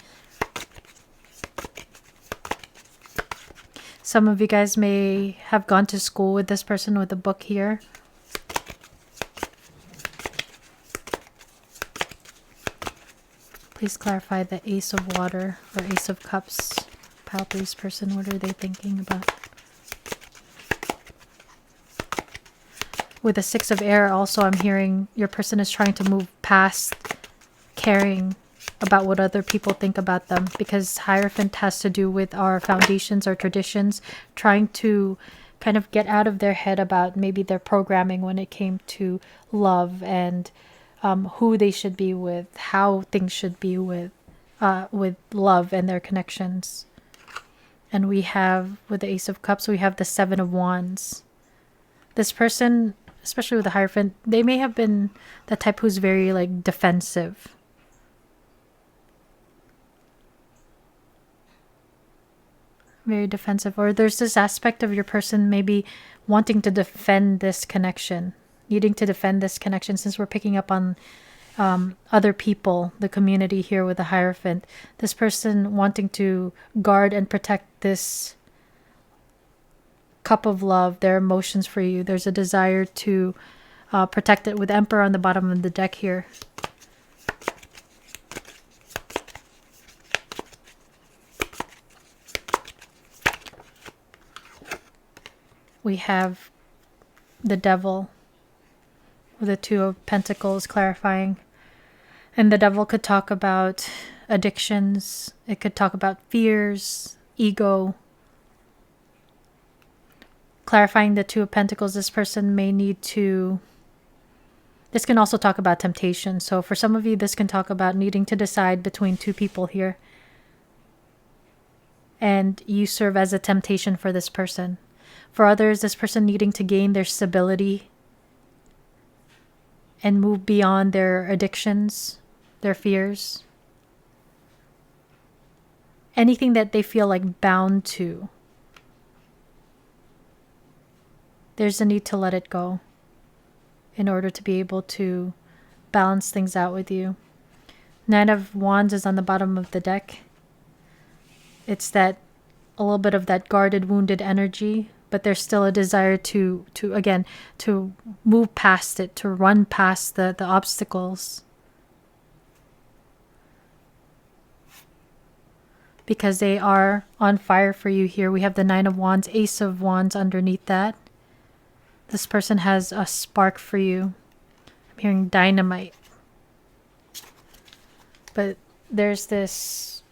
Speaker 1: Some of you guys may have gone to school with this person with a book here. Please clarify the Ace of Water or Ace of Cups. Pile three's person, what are they thinking about? With the Six of Air also, I'm hearing your person is trying to move past caring about what other people think about them, because Hierophant has to do with our foundations, our traditions, trying to kind of get out of their head about maybe their programming when it came to love and who they should be with, how things should be with love and their connections. And we have, with the Ace of Cups, we have the Seven of Wands. This person, especially with the Hierophant, they may have been the type who's very like defensive. Very defensive. Or there's this aspect of your person maybe wanting to defend this connection, needing to defend this connection, since we're picking up on other people, the community here with the Hierophant. This person wanting to guard and protect this cup of love, their emotions for you. There's a desire to protect it, with Emperor on the bottom of the deck here. We have the Devil with the Two of Pentacles clarifying. And the Devil could talk about addictions. It could talk about fears, ego. Clarifying the Two of Pentacles, this person may need to... This can also talk about temptation. So for some of you, this can talk about needing to decide between two people here. And you serve as a temptation for this person. For others, this person needing to gain their stability and move beyond their addictions, their fears. Anything that they feel like bound to. There's a need to let it go in order to be able to balance things out with you. Nine of Wands is on the bottom of the deck. It's that a little bit of that guarded, wounded energy, but there's still a desire to again, to move past it, to run past the obstacles. Because they are on fire for you here. We have the Nine of Wands, Ace of Wands underneath that. This person has a spark for you. I'm hearing dynamite. But there's this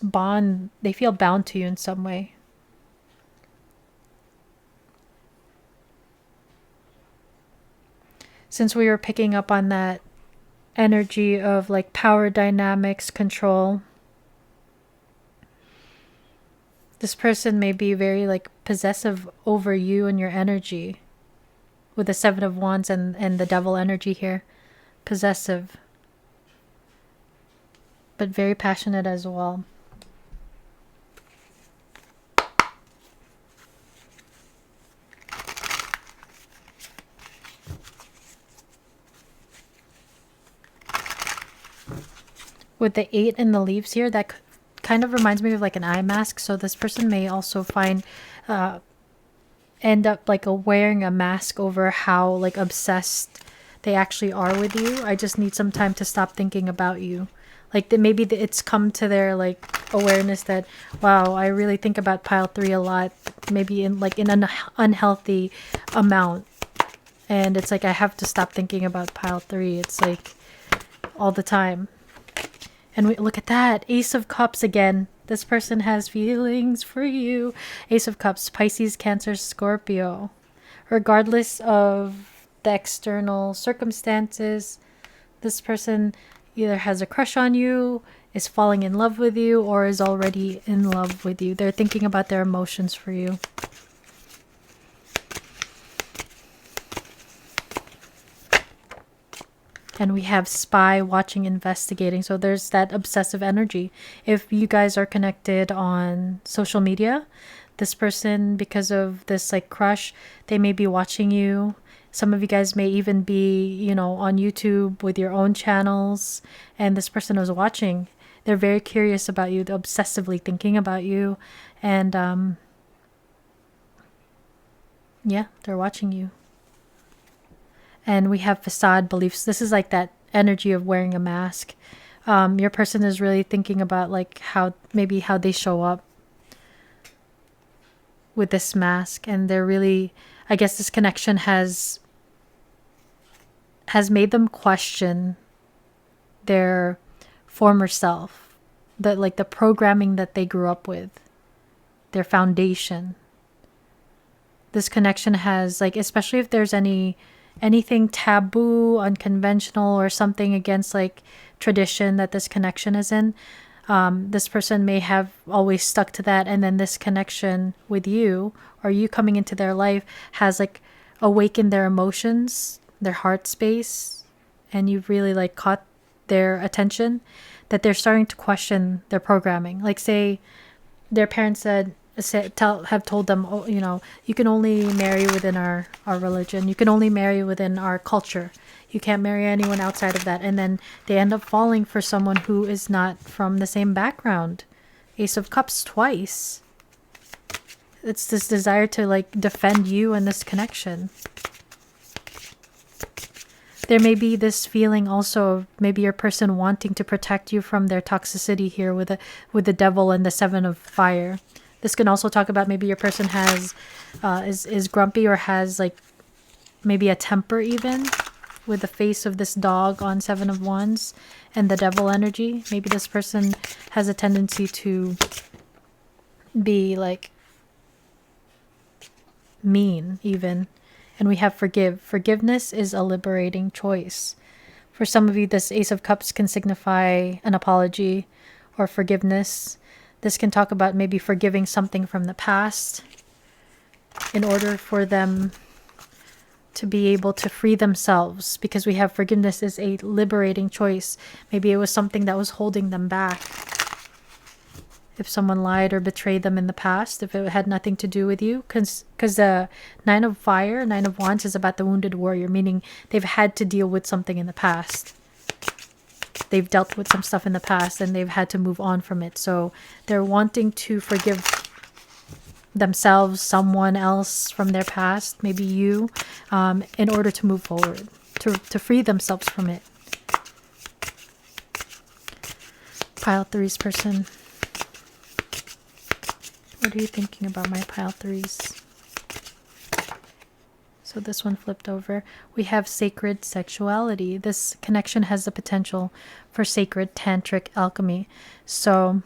Speaker 1: bond. They feel bound to you in some way. Since we were picking up on that energy of like power dynamics, control, this person may be very like possessive over you and your energy, with the Seven of Wands and the Devil energy here. Possessive, but very passionate as well. With the 8 and the leaves here, that kind of reminds me of like an eye mask. So this person may also end up like wearing a mask over how like obsessed they actually are with you. I just need some time to stop thinking about you. Like maybe it's come to their like awareness that, wow, I really think about pile 3 a lot, maybe in an unhealthy amount. And it's like I have to stop thinking about pile 3. It's like all the time. And look at that. Ace of Cups again. This person has feelings for you. Ace of Cups, Pisces, Cancer, Scorpio. Regardless of the external circumstances, this person either has a crush on you, is falling in love with you, or is already in love with you. They're thinking about their emotions for you. And we have spy, watching, investigating. So there's that obsessive energy. If you guys are connected on social media, this person, because of this like crush, they may be watching you. Some of you guys may even be, you know, on YouTube with your own channels. And this person was watching. They're very curious about you. They're obsessively thinking about you. And yeah, they're watching you. And we have facade beliefs. This is like that energy of wearing a mask. Your person is really thinking about like how they show up with this mask. And they're really, I guess this connection has made them question their former self. The programming that they grew up with. Their foundation. This connection has, like, especially if there's any anything taboo, unconventional, or something against like tradition that this connection is in. This person may have always stuck to that, and then this connection with you, or you coming into their life, has like awakened their emotions, their heart space, and you've really like caught their attention, that they're starting to question their programming. Like say their parents have told them, oh, you know, you can only marry within our religion, you can only marry within our culture, you can't marry anyone outside of that, and then they end up falling for someone who is not from the same background. Ace of Cups twice. It's this desire to like defend you and this connection. There may be this feeling also of maybe your person wanting to protect you from their toxicity here with the Devil and the Seven of Fire. This can also talk about maybe your person has is grumpy, or has like maybe a temper even, with the face of this dog on Seven of Wands and the Devil energy. Maybe this person has a tendency to be like mean even. And we have forgive. Forgiveness is a liberating choice. For some of you, this Ace of Cups can signify an apology or forgiveness. This can talk about maybe forgiving something from the past in order for them to be able to free themselves, because we have forgiveness is a liberating choice. Maybe it was something that was holding them back. If someone lied or betrayed them in the past, if it had nothing to do with you, because the Nine of Fire, Nine of Wands is about the wounded warrior, meaning they've had to deal with something in the past. They've dealt with some stuff in the past and they've had to move on from it. So they're wanting to forgive themselves, someone else from their past, maybe you, in order to move forward, to free themselves from it. Pile threes person. What are you thinking about, my pile threes? So this one flipped over. We have sacred sexuality. This connection has the potential for sacred tantric alchemy. So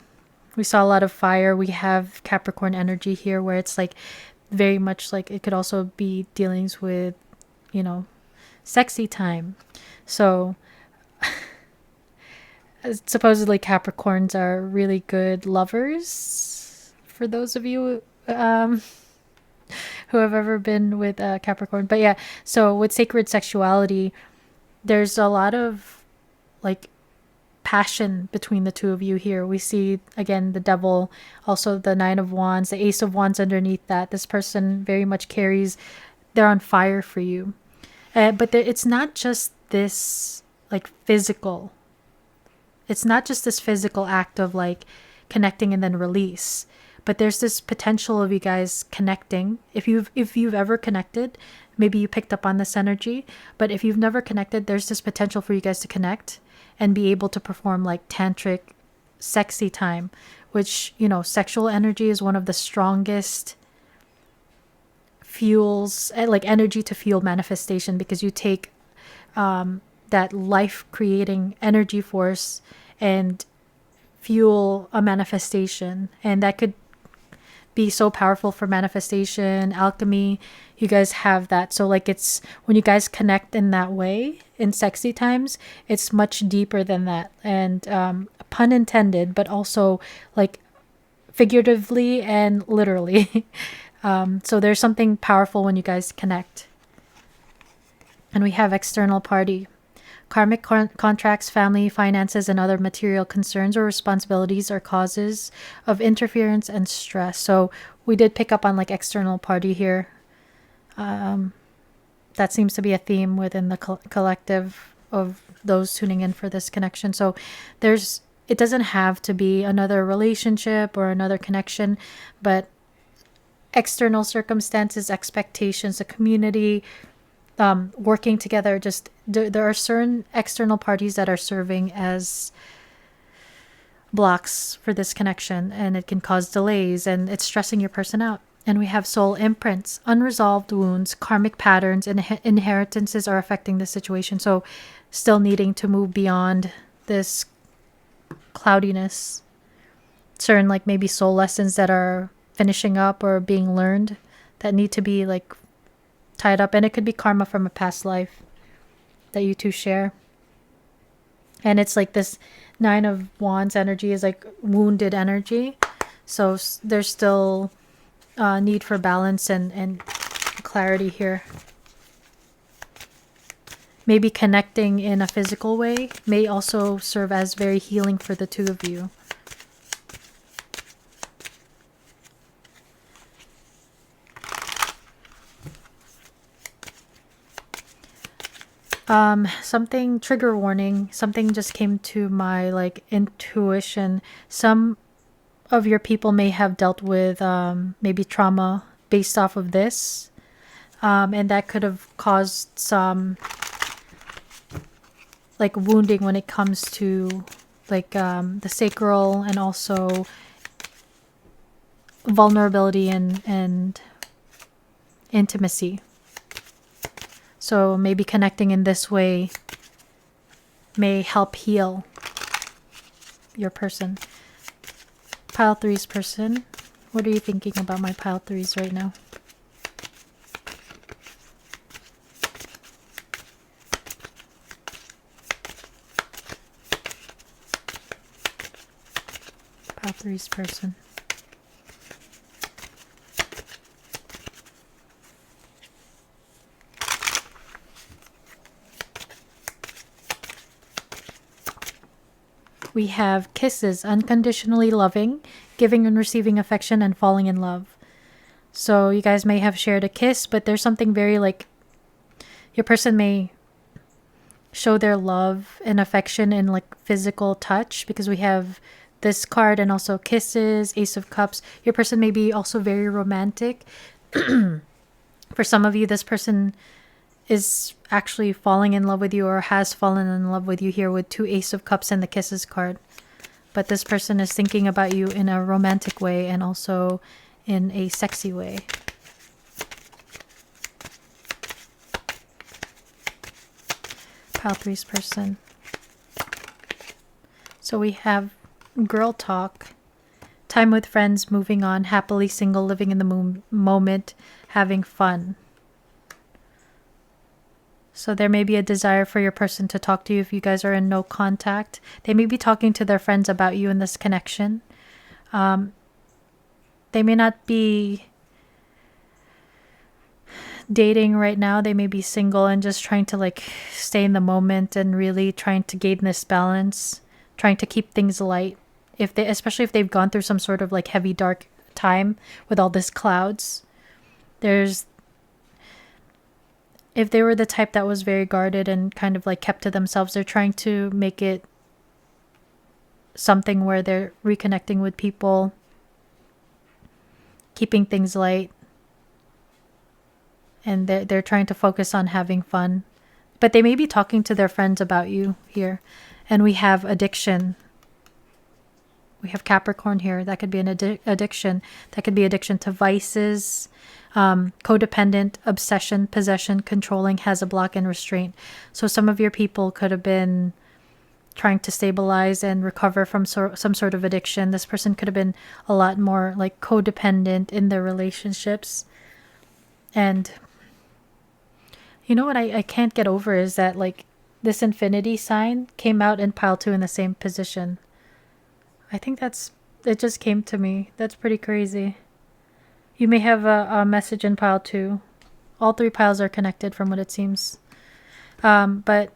Speaker 1: we saw a lot of fire. We have Capricorn energy here, where it's like very much like it could also be dealings with, you know, sexy time. So supposedly Capricorns are really good lovers. For those of you who have ever been with Capricorn. But yeah, so with sacred sexuality, there's a lot of like passion between the two of you here. We see again the Devil, also the Nine of Wands, the Ace of Wands underneath that. This person very much carries, they're on fire for you. But it's not just this like physical. It's not just this physical act of like connecting and then release. But there's this potential of you guys connecting. If you've ever connected, maybe you picked up on this energy. But if you've never connected, there's this potential for you guys to connect and be able to perform like tantric, sexy time, which, you know, sexual energy is one of the strongest fuels, like energy to fuel manifestation, because you take that life creating energy force and fuel a manifestation, and that could be so powerful for manifestation, alchemy. You guys have that. So like it's when you guys connect in that way in sexy times, it's much deeper than that. And pun intended, but also like figuratively and literally. So there's something powerful when you guys connect. And we have external party. Karmic contracts, family, finances, and other material concerns or responsibilities are causes of interference and stress. So we did pick up on like external party here. That seems to be a theme within the collective of those tuning in for this connection. So it doesn't have to be another relationship or another connection, but external circumstances, expectations, a community, working together. Just there are certain external parties that are serving as blocks for this connection, and it can cause delays and it's stressing your person out. And we have soul imprints, unresolved wounds, karmic patterns, and inheritances are affecting the situation. So still needing to move beyond this cloudiness. Certain like maybe soul lessons that are finishing up or being learned that need to be like tied up, and it could be karma from a past life that you two share. And it's like this Nine of Wands energy is like wounded energy. So there's still need for balance and clarity here. Maybe connecting in a physical way may also serve as very healing for the two of you. Something, trigger warning, something just came to my like intuition. Some of your people may have dealt with maybe trauma based off of this, and that could have caused some like wounding when it comes to like the sacral, and also vulnerability and intimacy. So maybe connecting in this way may help heal your person. Pile 3's person, what are you thinking about my pile 3's right now? Pile 3's person. We have kisses, unconditionally loving, giving and receiving affection, and falling in love. So you guys may have shared a kiss, but there's something very like your person may show their love and affection in like physical touch, because we have this card and also kisses, Ace of Cups. Your person may be also very romantic. For some of you, this person is actually falling in love with you or has fallen in love with you here with 2 Ace of Cups and the Kisses card. But this person is thinking about you in a romantic way and also in a sexy way. Pile 3's person. So we have girl talk, time with friends, moving on, happily single, living in the moment, having fun. So there may be a desire for your person to talk to you if you guys are in no contact. They may be talking to their friends about you in this connection. They may not be dating right now. They may be single and just trying to like stay in the moment and really trying to gain this balance, trying to keep things light. Especially if they've gone through some sort of like heavy dark time with all this clouds. If they were the type that was very guarded and kind of like kept to themselves, they're trying to make it something where they're reconnecting with people, keeping things light, and they're trying to focus on having fun. But they may be talking to their friends about you here. And we have addiction. We have Capricorn here. That could be an addiction. That could be addiction to vices, codependent, obsession, possession, controlling, has a block, and restraint. So some of your people could have been trying to stabilize and recover from some sort of addiction. This person could have been a lot more like codependent in their relationships. And you know what I can't get over is that like this infinity sign came out in pile 2 in the same position. I think it just came to me. That's pretty crazy. You may have a message in pile 2. All 3 piles are connected from what it seems. But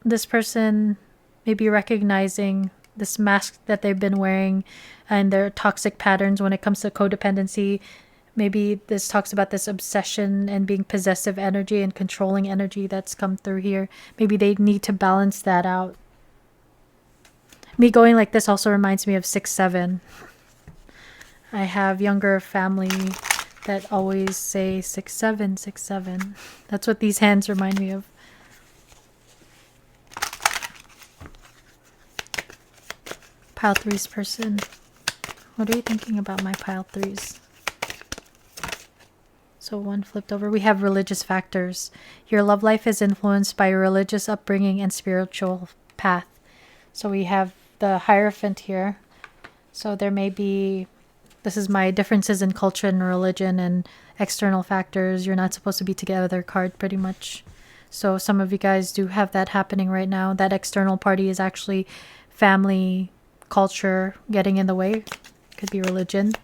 Speaker 1: this person may be recognizing this mask that they've been wearing and their toxic patterns when it comes to codependency. Maybe this talks about this obsession and being possessive energy and controlling energy that's come through here. Maybe they need to balance that out. Me going like this also reminds me of 6-7. I have younger family that always say 6-7, 6-7. That's what these hands remind me of. Pile 3's person. What are you thinking about my pile 3's? So 1 flipped over. We have religious factors. Your love life is influenced by your religious upbringing and spiritual path. So we have the Hierophant here. So there may be This is my differences in culture and religion and external factors. You're not supposed to be together card, pretty much. So some of you guys do have that happening right now. That external party is actually family, culture getting in the way. Could be religion.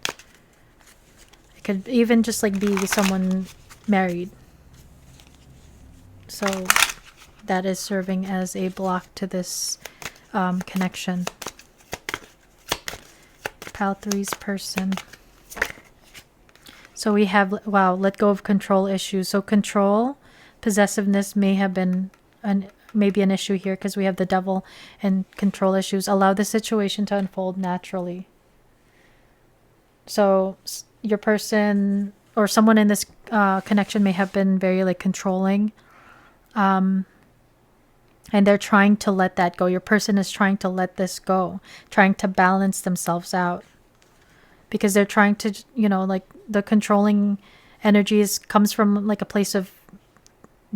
Speaker 1: It could even just like be someone married. So that is serving as a block to this connection. Pile 3's person. So we have, wow, let go of control issues. So control, possessiveness may have been maybe an issue here because we have the devil and control issues. Allow the situation to unfold naturally. So your person or someone in this connection may have been very like controlling. And they're trying to let that go. Your person is trying to let this go, trying to balance themselves out. Because they're trying to, you know, like the controlling energies comes from like a place of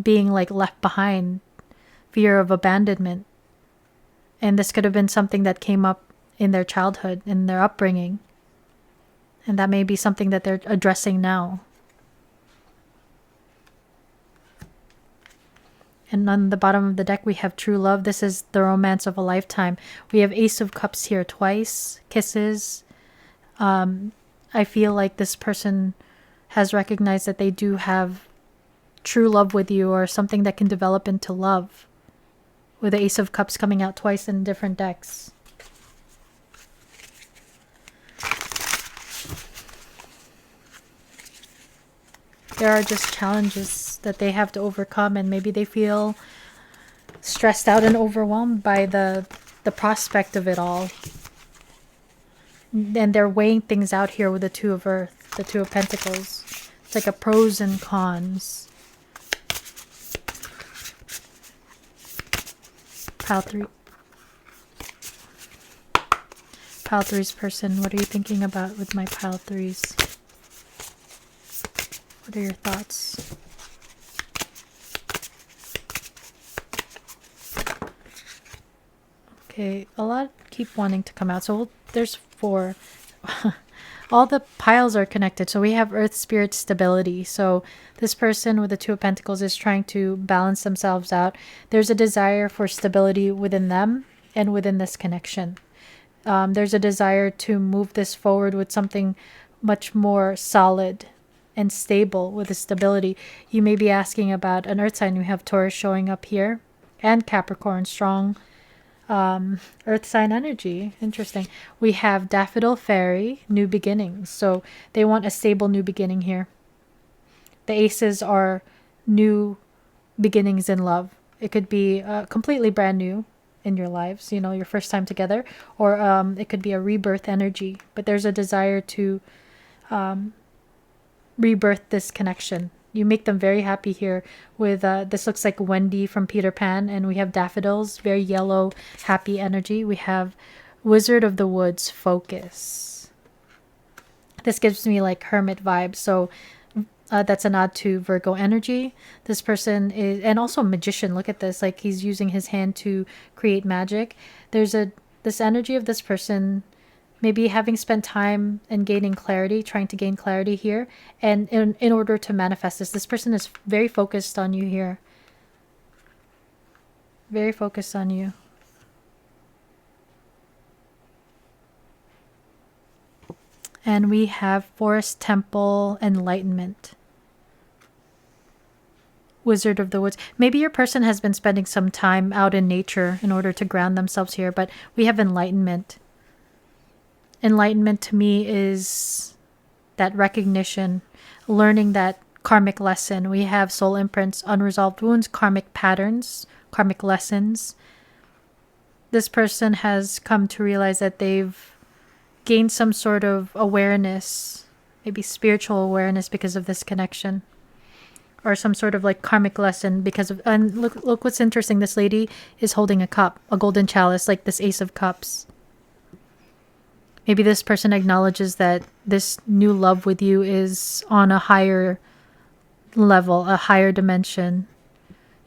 Speaker 1: being like left behind, fear of abandonment. And this could have been something that came up in their childhood, in their upbringing. And that may be something that they're addressing now. And on the bottom of the deck, we have true love. This is the romance of a lifetime. We have Ace of Cups here twice, kisses. I feel like this person has recognized that they do have true love with you or something that can develop into love. With the Ace of Cups coming out twice in different decks. There are just challenges that they have to overcome, and maybe they feel stressed out and overwhelmed by the prospect of it all. And they're weighing things out here with the Two of Earth, the Two of Pentacles. It's like a pros and cons. Pile 3. Pile 3's person, what are you thinking about with my Pile 3s? What are your thoughts? Okay, a lot keep wanting to come out. So there's 4. All the piles are connected. So we have Earth, Spirit, Stability. So this person with the Two of Pentacles is trying to balance themselves out. There's a desire for stability within them and within this connection. There's a desire to move this forward with something much more solid and stable with the stability. You may be asking about an Earth sign. We have Taurus showing up here and Capricorn, strong Earth sign energy. Interesting. We have Daffodil Fairy, new beginnings. So they want a stable new beginning here. The aces are new beginnings in love. It could be completely brand new in your lives, you know, your first time together, or it could be a rebirth energy. But there's a desire to rebirth this connection. You make them very happy here with this looks like Wendy from Peter Pan, and we have daffodils, very yellow, happy energy. We have Wizard of the Woods, focus. This gives me like hermit vibes. So that's a nod to Virgo energy. This person is, and also magician. Look at this, like he's using his hand to create magic. There's this energy of this person maybe having spent time and gaining clarity, trying to gain clarity here. And in order to manifest this person is very focused on you here. Very focused on you. And we have Forest Temple, Enlightenment. Wizard of the Woods. Maybe your person has been spending some time out in nature in order to ground themselves here, but we have Enlightenment. Enlightenment to me is that recognition, learning that karmic lesson. We have soul imprints, unresolved wounds, karmic patterns, karmic lessons. This person has come to realize that they've gained some sort of awareness, maybe spiritual awareness because of this connection, or some sort of like karmic lesson because of, and look what's interesting. This lady is holding a cup, a golden chalice, like this Ace of Cups. Maybe this person acknowledges that this new love with you is on a higher level, a higher dimension,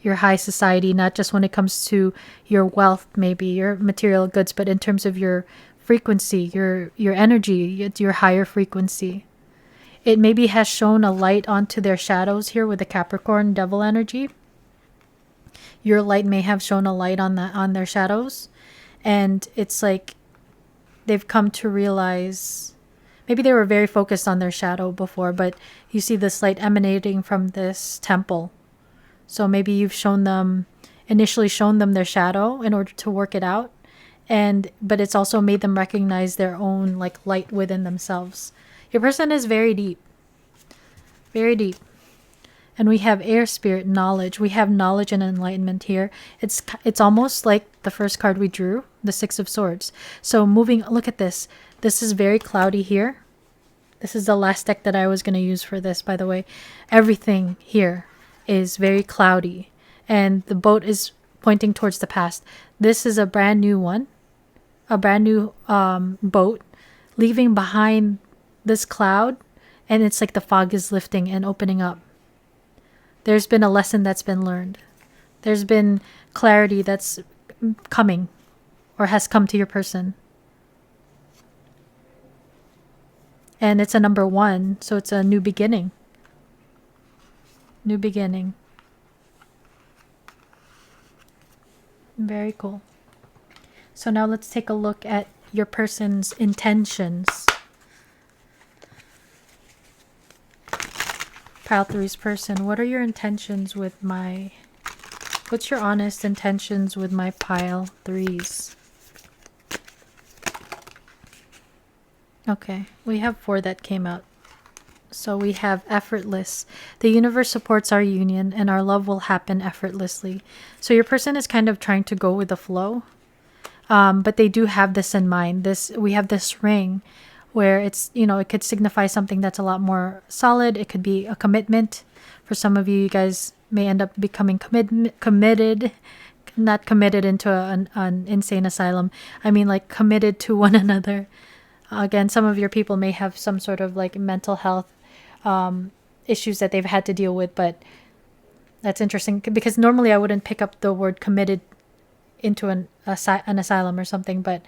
Speaker 1: your high society, not just when it comes to your wealth, maybe your material goods, but in terms of your frequency, your energy, your higher frequency. It maybe has shown a light onto their shadows here with the Capricorn devil energy. Your light may have shown a light on their shadows, and it's like they've come to realize, maybe they were very focused on their shadow before, but you see this light emanating from this temple. So maybe you've initially shown them their shadow in order to work it out, but it's also made them recognize their own like light within themselves. Your person is very deep, very deep. And we have air spirit, knowledge. We have knowledge and enlightenment here. It's almost like the first card we drew, the Six of Swords. So look at this. This is very cloudy here. This is the last deck that I was going to use for this, by the way. Everything here is very cloudy, and the boat is pointing towards the past. This is a brand new one, a brand new boat leaving behind this cloud, and it's like the fog is lifting and opening up. There's been a lesson that's been learned. There's been clarity that's coming or has come to your person. And it's a number 1, so it's a new beginning. New beginning. Very cool. So now let's take a look at your person's intentions. Pile 3's person, what are your intentions with what's your honest intentions with my pile 3s? Okay, we have 4 that came out. So we have effortless. The universe supports our union and our love will happen effortlessly. So your person is kind of trying to go with the flow. But they do have this in mind. We have this ring where it's, it could signify something that's a lot more solid. It could be a commitment. For some of you guys may end up becoming committed, not committed into an insane asylum. I mean like committed to one another. Again, some of your people may have some sort of like mental health issues that they've had to deal with, but that's interesting because normally I wouldn't pick up the word committed into an asylum or something, but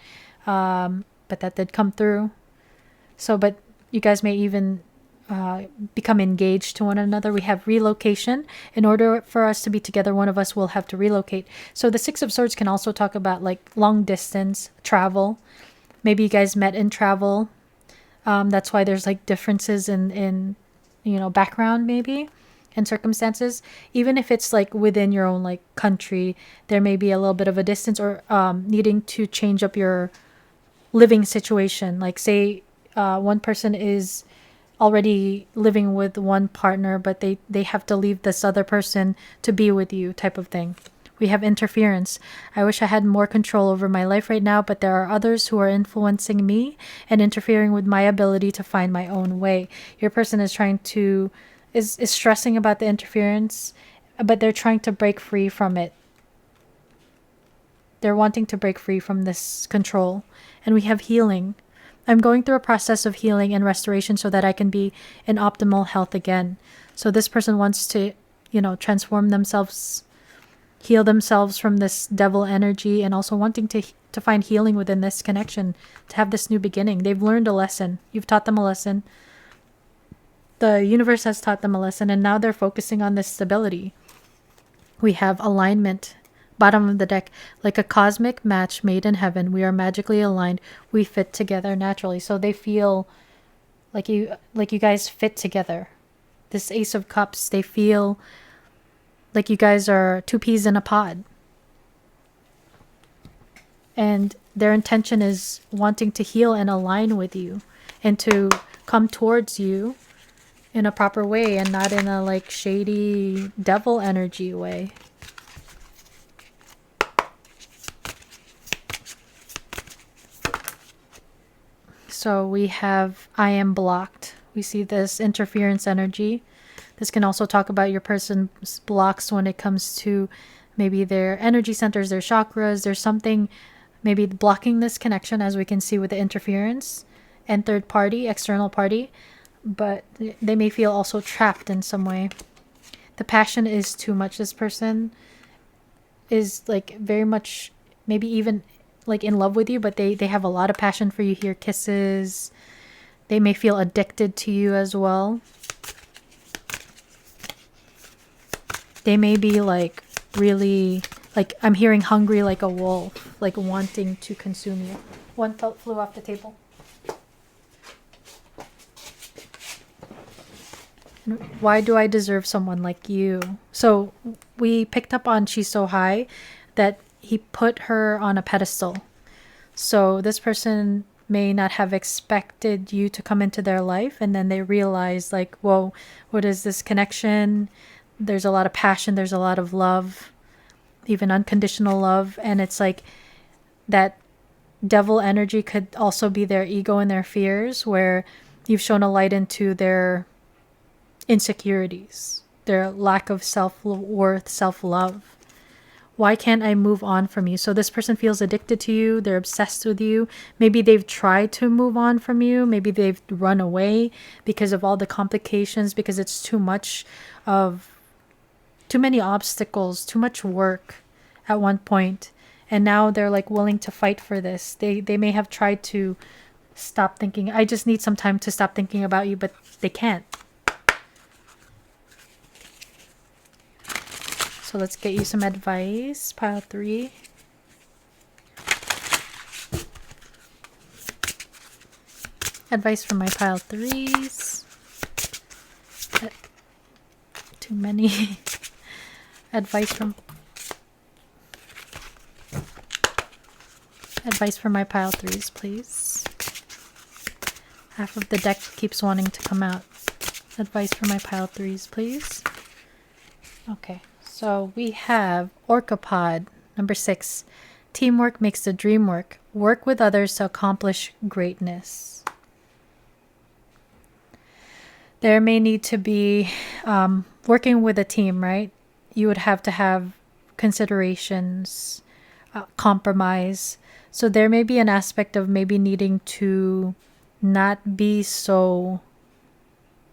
Speaker 1: that did come through. So, but you guys may even become engaged to one another. We have relocation. In order for us to be together, one of us will have to relocate. So the Six of Swords can also talk about like long distance travel. Maybe you guys met in travel. That's why there's like differences in background maybe and circumstances. Even if it's like within your own like country, there may be a little bit of a distance or needing to change up your living situation. Like say one person is already living with one partner, but they have to leave this other person to be with you type of thing. We have interference. I wish I had more control over my life right now, but there are others who are influencing me and interfering with my ability to find my own way. Your person is is stressing about the interference, but they're trying to break free from it. They're wanting to break free from this control. And we have healing. I'm going through a process of healing and restoration so that I can be in optimal health again. So this person wants to, transform themselves, heal themselves from this devil energy, and also wanting to find healing within this connection, to have this new beginning. They've learned a lesson. You've taught them a lesson. The universe has taught them a lesson, and now they're focusing on this stability. We have alignment. Bottom of the deck, like a cosmic match made in heaven, we are magically aligned. We fit together naturally. So they feel like you guys fit together. This Ace of Cups, they feel like you guys are 2 peas in a pod. And their intention is wanting to heal and align with you and to come towards you in a proper way and not in a like shady devil energy way. So we have I am blocked. We see this interference energy. This can also talk about your person's blocks when it comes to maybe their energy centers, their chakras. There's something maybe blocking this connection, as we can see with the interference and third party, external party. But they may feel also trapped in some way. The passion is too much. This person is like very much, maybe even like in love with you, but they have a lot of passion for you here. Kisses. They may feel addicted to you as well. They may be like really, like I'm hearing hungry like a wolf, like wanting to consume you. One flew off the table. Why do I deserve someone like you? So we picked up on she's so high that he put her on a pedestal. So this person may not have expected you to come into their life, and then they realize like, whoa, what is this connection? There's a lot of passion, there's a lot of love, even unconditional love, and it's like that devil energy could also be their ego and their fears, where you've shown a light into their insecurities, their lack of self-worth, self-love. Why can't I move on from you? So this person feels addicted to you. They're obsessed with you. Maybe they've tried to move on from you. Maybe they've run away because of all the complications, because it's too many obstacles, too much work at one point. And now they're like willing to fight for this. They may have tried to stop thinking, I just need some time to stop thinking about you, but they can't. So let's get you some advice, pile 3. Advice from my pile 3s. Too many. Advice from my pile 3s, please. Half of the deck keeps wanting to come out. Advice for my pile 3s, please. Okay. So we have Orcapod, number 6. Teamwork makes the dream work. Work with others to accomplish greatness. There may need to be working with a team, right? You would have to have considerations, compromise. So there may be an aspect of maybe needing to not be so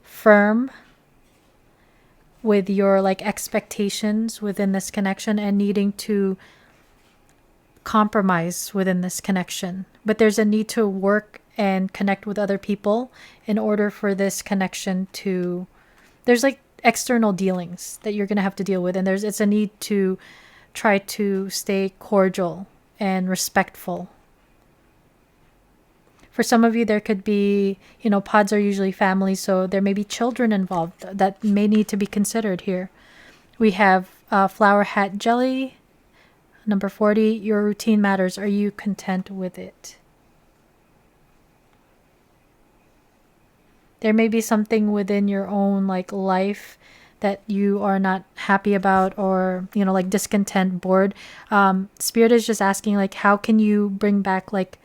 Speaker 1: firm with your like expectations within this connection, and needing to compromise within this connection. But there's a need to work and connect with other people in order for this connection to, there's like external dealings that you're going to have to deal with, and it's a need to try to stay cordial and respectful. For some of you, there could be, pods are usually families, so there may be children involved that may need to be considered here. We have flower hat jelly, number 40. Your routine matters. Are you content with it? There may be something within your own like life that you are not happy about, or like discontent, bored. Spirit is just asking like, how can you bring back like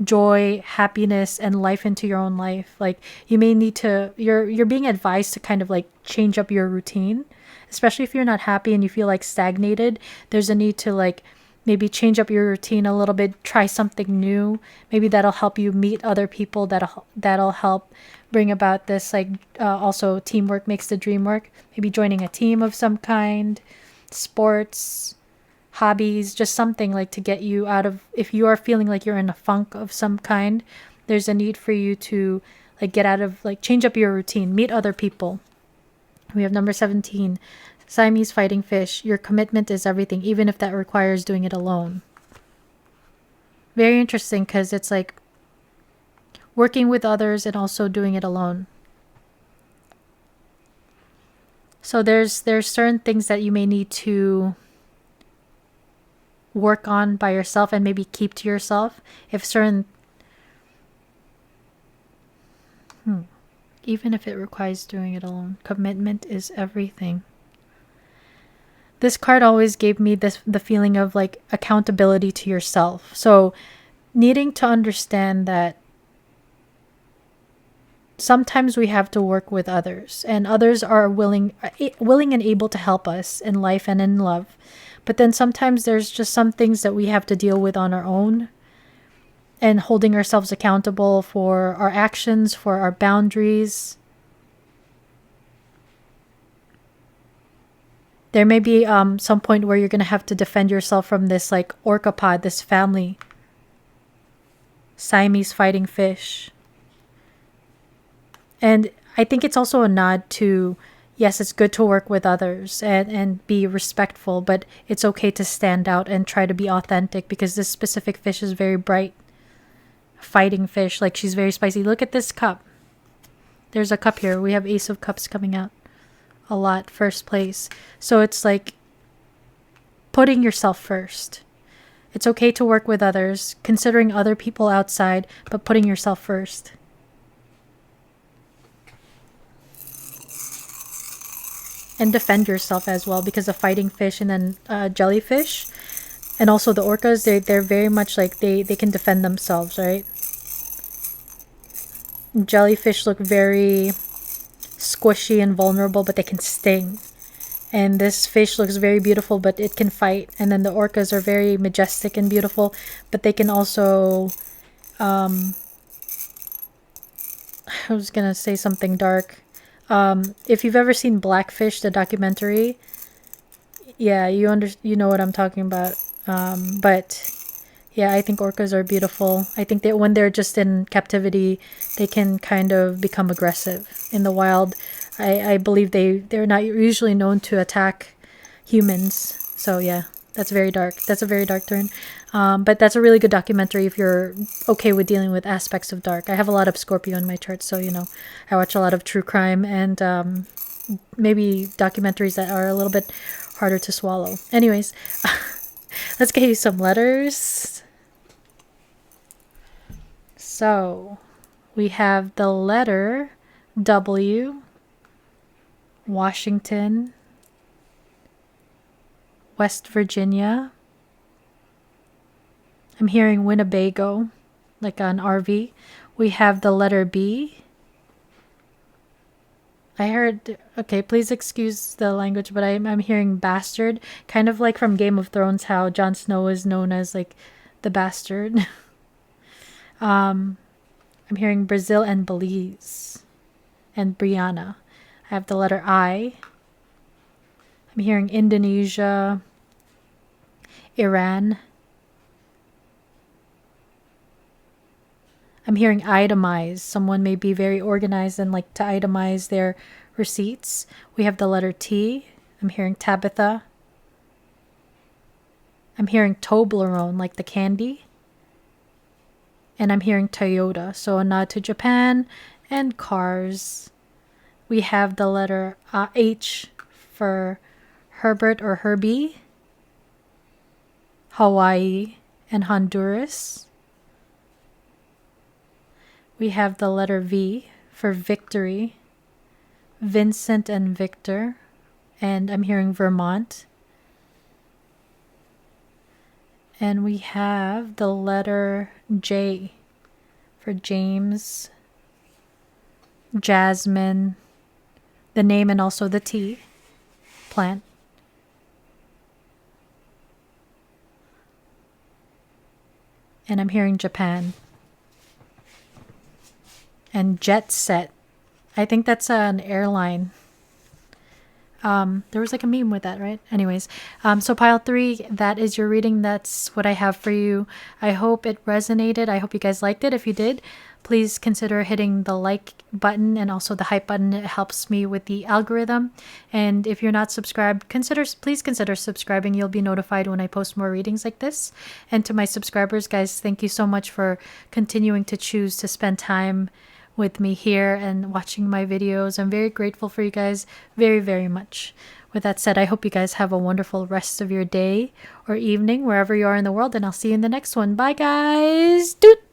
Speaker 1: joy, happiness, and life into your own life? Like you may need to, you're being advised to kind of like change up your routine, especially if you're not happy and you feel like stagnated. There's a need to like maybe change up your routine a little bit, try something new. Maybe that'll help you meet other people, that'll help bring about this like also teamwork makes the dream work. Maybe joining a team of some kind, sports, hobbies, just something like to get you out of, if you are feeling like you're in a funk of some kind, there's a need for you to like get out of, like change up your routine, meet other people. We have number 17, Siamese fighting fish. Your commitment is everything, even if that requires doing it alone. Very interesting, because it's like working with others and also doing it alone. So there's certain things that you may need to work on by yourself and maybe keep to yourself. If certain even if it requires doing it alone, commitment is everything. This card always gave me the feeling of like accountability to yourself. So needing to understand that sometimes we have to work with others, and others are willing and able to help us in life and in love. But then sometimes there's just some things that we have to deal with on our own, and holding ourselves accountable for our actions, for our boundaries. There may be some point where you're going to have to defend yourself from this like orcapod, this family Siamese fighting fish. And I think it's also a nod to, yes, it's good to work with others and be respectful, but it's okay to stand out and try to be authentic, because this specific fish is very bright. Fighting fish, like she's very spicy. Look at this cup. There's a cup here. We have Ace of Cups coming out a lot, first place. So it's like putting yourself first. It's okay to work with others, considering other people outside, but putting yourself first. And defend yourself as well, because of fighting fish and then jellyfish. And also the orcas, they're very much like they can defend themselves, right? Jellyfish look very squishy and vulnerable, but they can sting. And this fish looks very beautiful, but it can fight. And then the orcas are very majestic and beautiful, but they can also... I was gonna say something dark. If you've ever seen Blackfish, the documentary, yeah, you know what I'm talking about. But yeah, I think orcas are beautiful. I think that when they're just in captivity, they can kind of become aggressive. In the wild, I believe they're not usually known to attack humans. So yeah, that's very dark. That's a very dark turn. But that's a really good documentary if you're okay with dealing with aspects of dark. I have a lot of Scorpio in my chart, so you know, I watch a lot of true crime and maybe documentaries that are a little bit harder to swallow. Anyways, let's get you some letters. So we have the letter W, Washington, West Virginia. I'm hearing Winnebago, like an RV. We have the letter B. I heard, okay, please excuse the language, but I'm hearing bastard, kind of like from Game of Thrones, how Jon Snow is known as like the bastard. I'm hearing Brazil and Belize and Brianna. I have the letter I. I'm hearing Indonesia, Iran. I'm hearing itemize. Someone may be very organized and like to itemize their receipts. We have the letter T. I'm hearing Tabitha. I'm hearing Toblerone, like the candy. And I'm hearing Toyota, so a nod to Japan and cars. We have the letter H for Herbert or Herbie, Hawaii, and Honduras. We have the letter V for Victory, Vincent and Victor, and I'm hearing Vermont. And we have the letter J for James, Jasmine, the name and also the tea plant. And I'm hearing Japan. And Jet Set. I think that's an airline. There was like a meme with that, right? Anyways, so pile 3, that is your reading. That's what I have for you. I hope it resonated. I hope you guys liked it. If you did, please consider hitting the like button and also the hype button. It helps me with the algorithm. And if you're not subscribed, please consider subscribing. You'll be notified when I post more readings like this. And to my subscribers, guys, thank you so much for continuing to choose to spend time with me here and watching my videos. I'm very grateful for you guys, very, very much. With that said, I hope you guys have a wonderful rest of your day or evening, wherever you are in the world, and I'll see you in the next one. Bye, guys. Doot!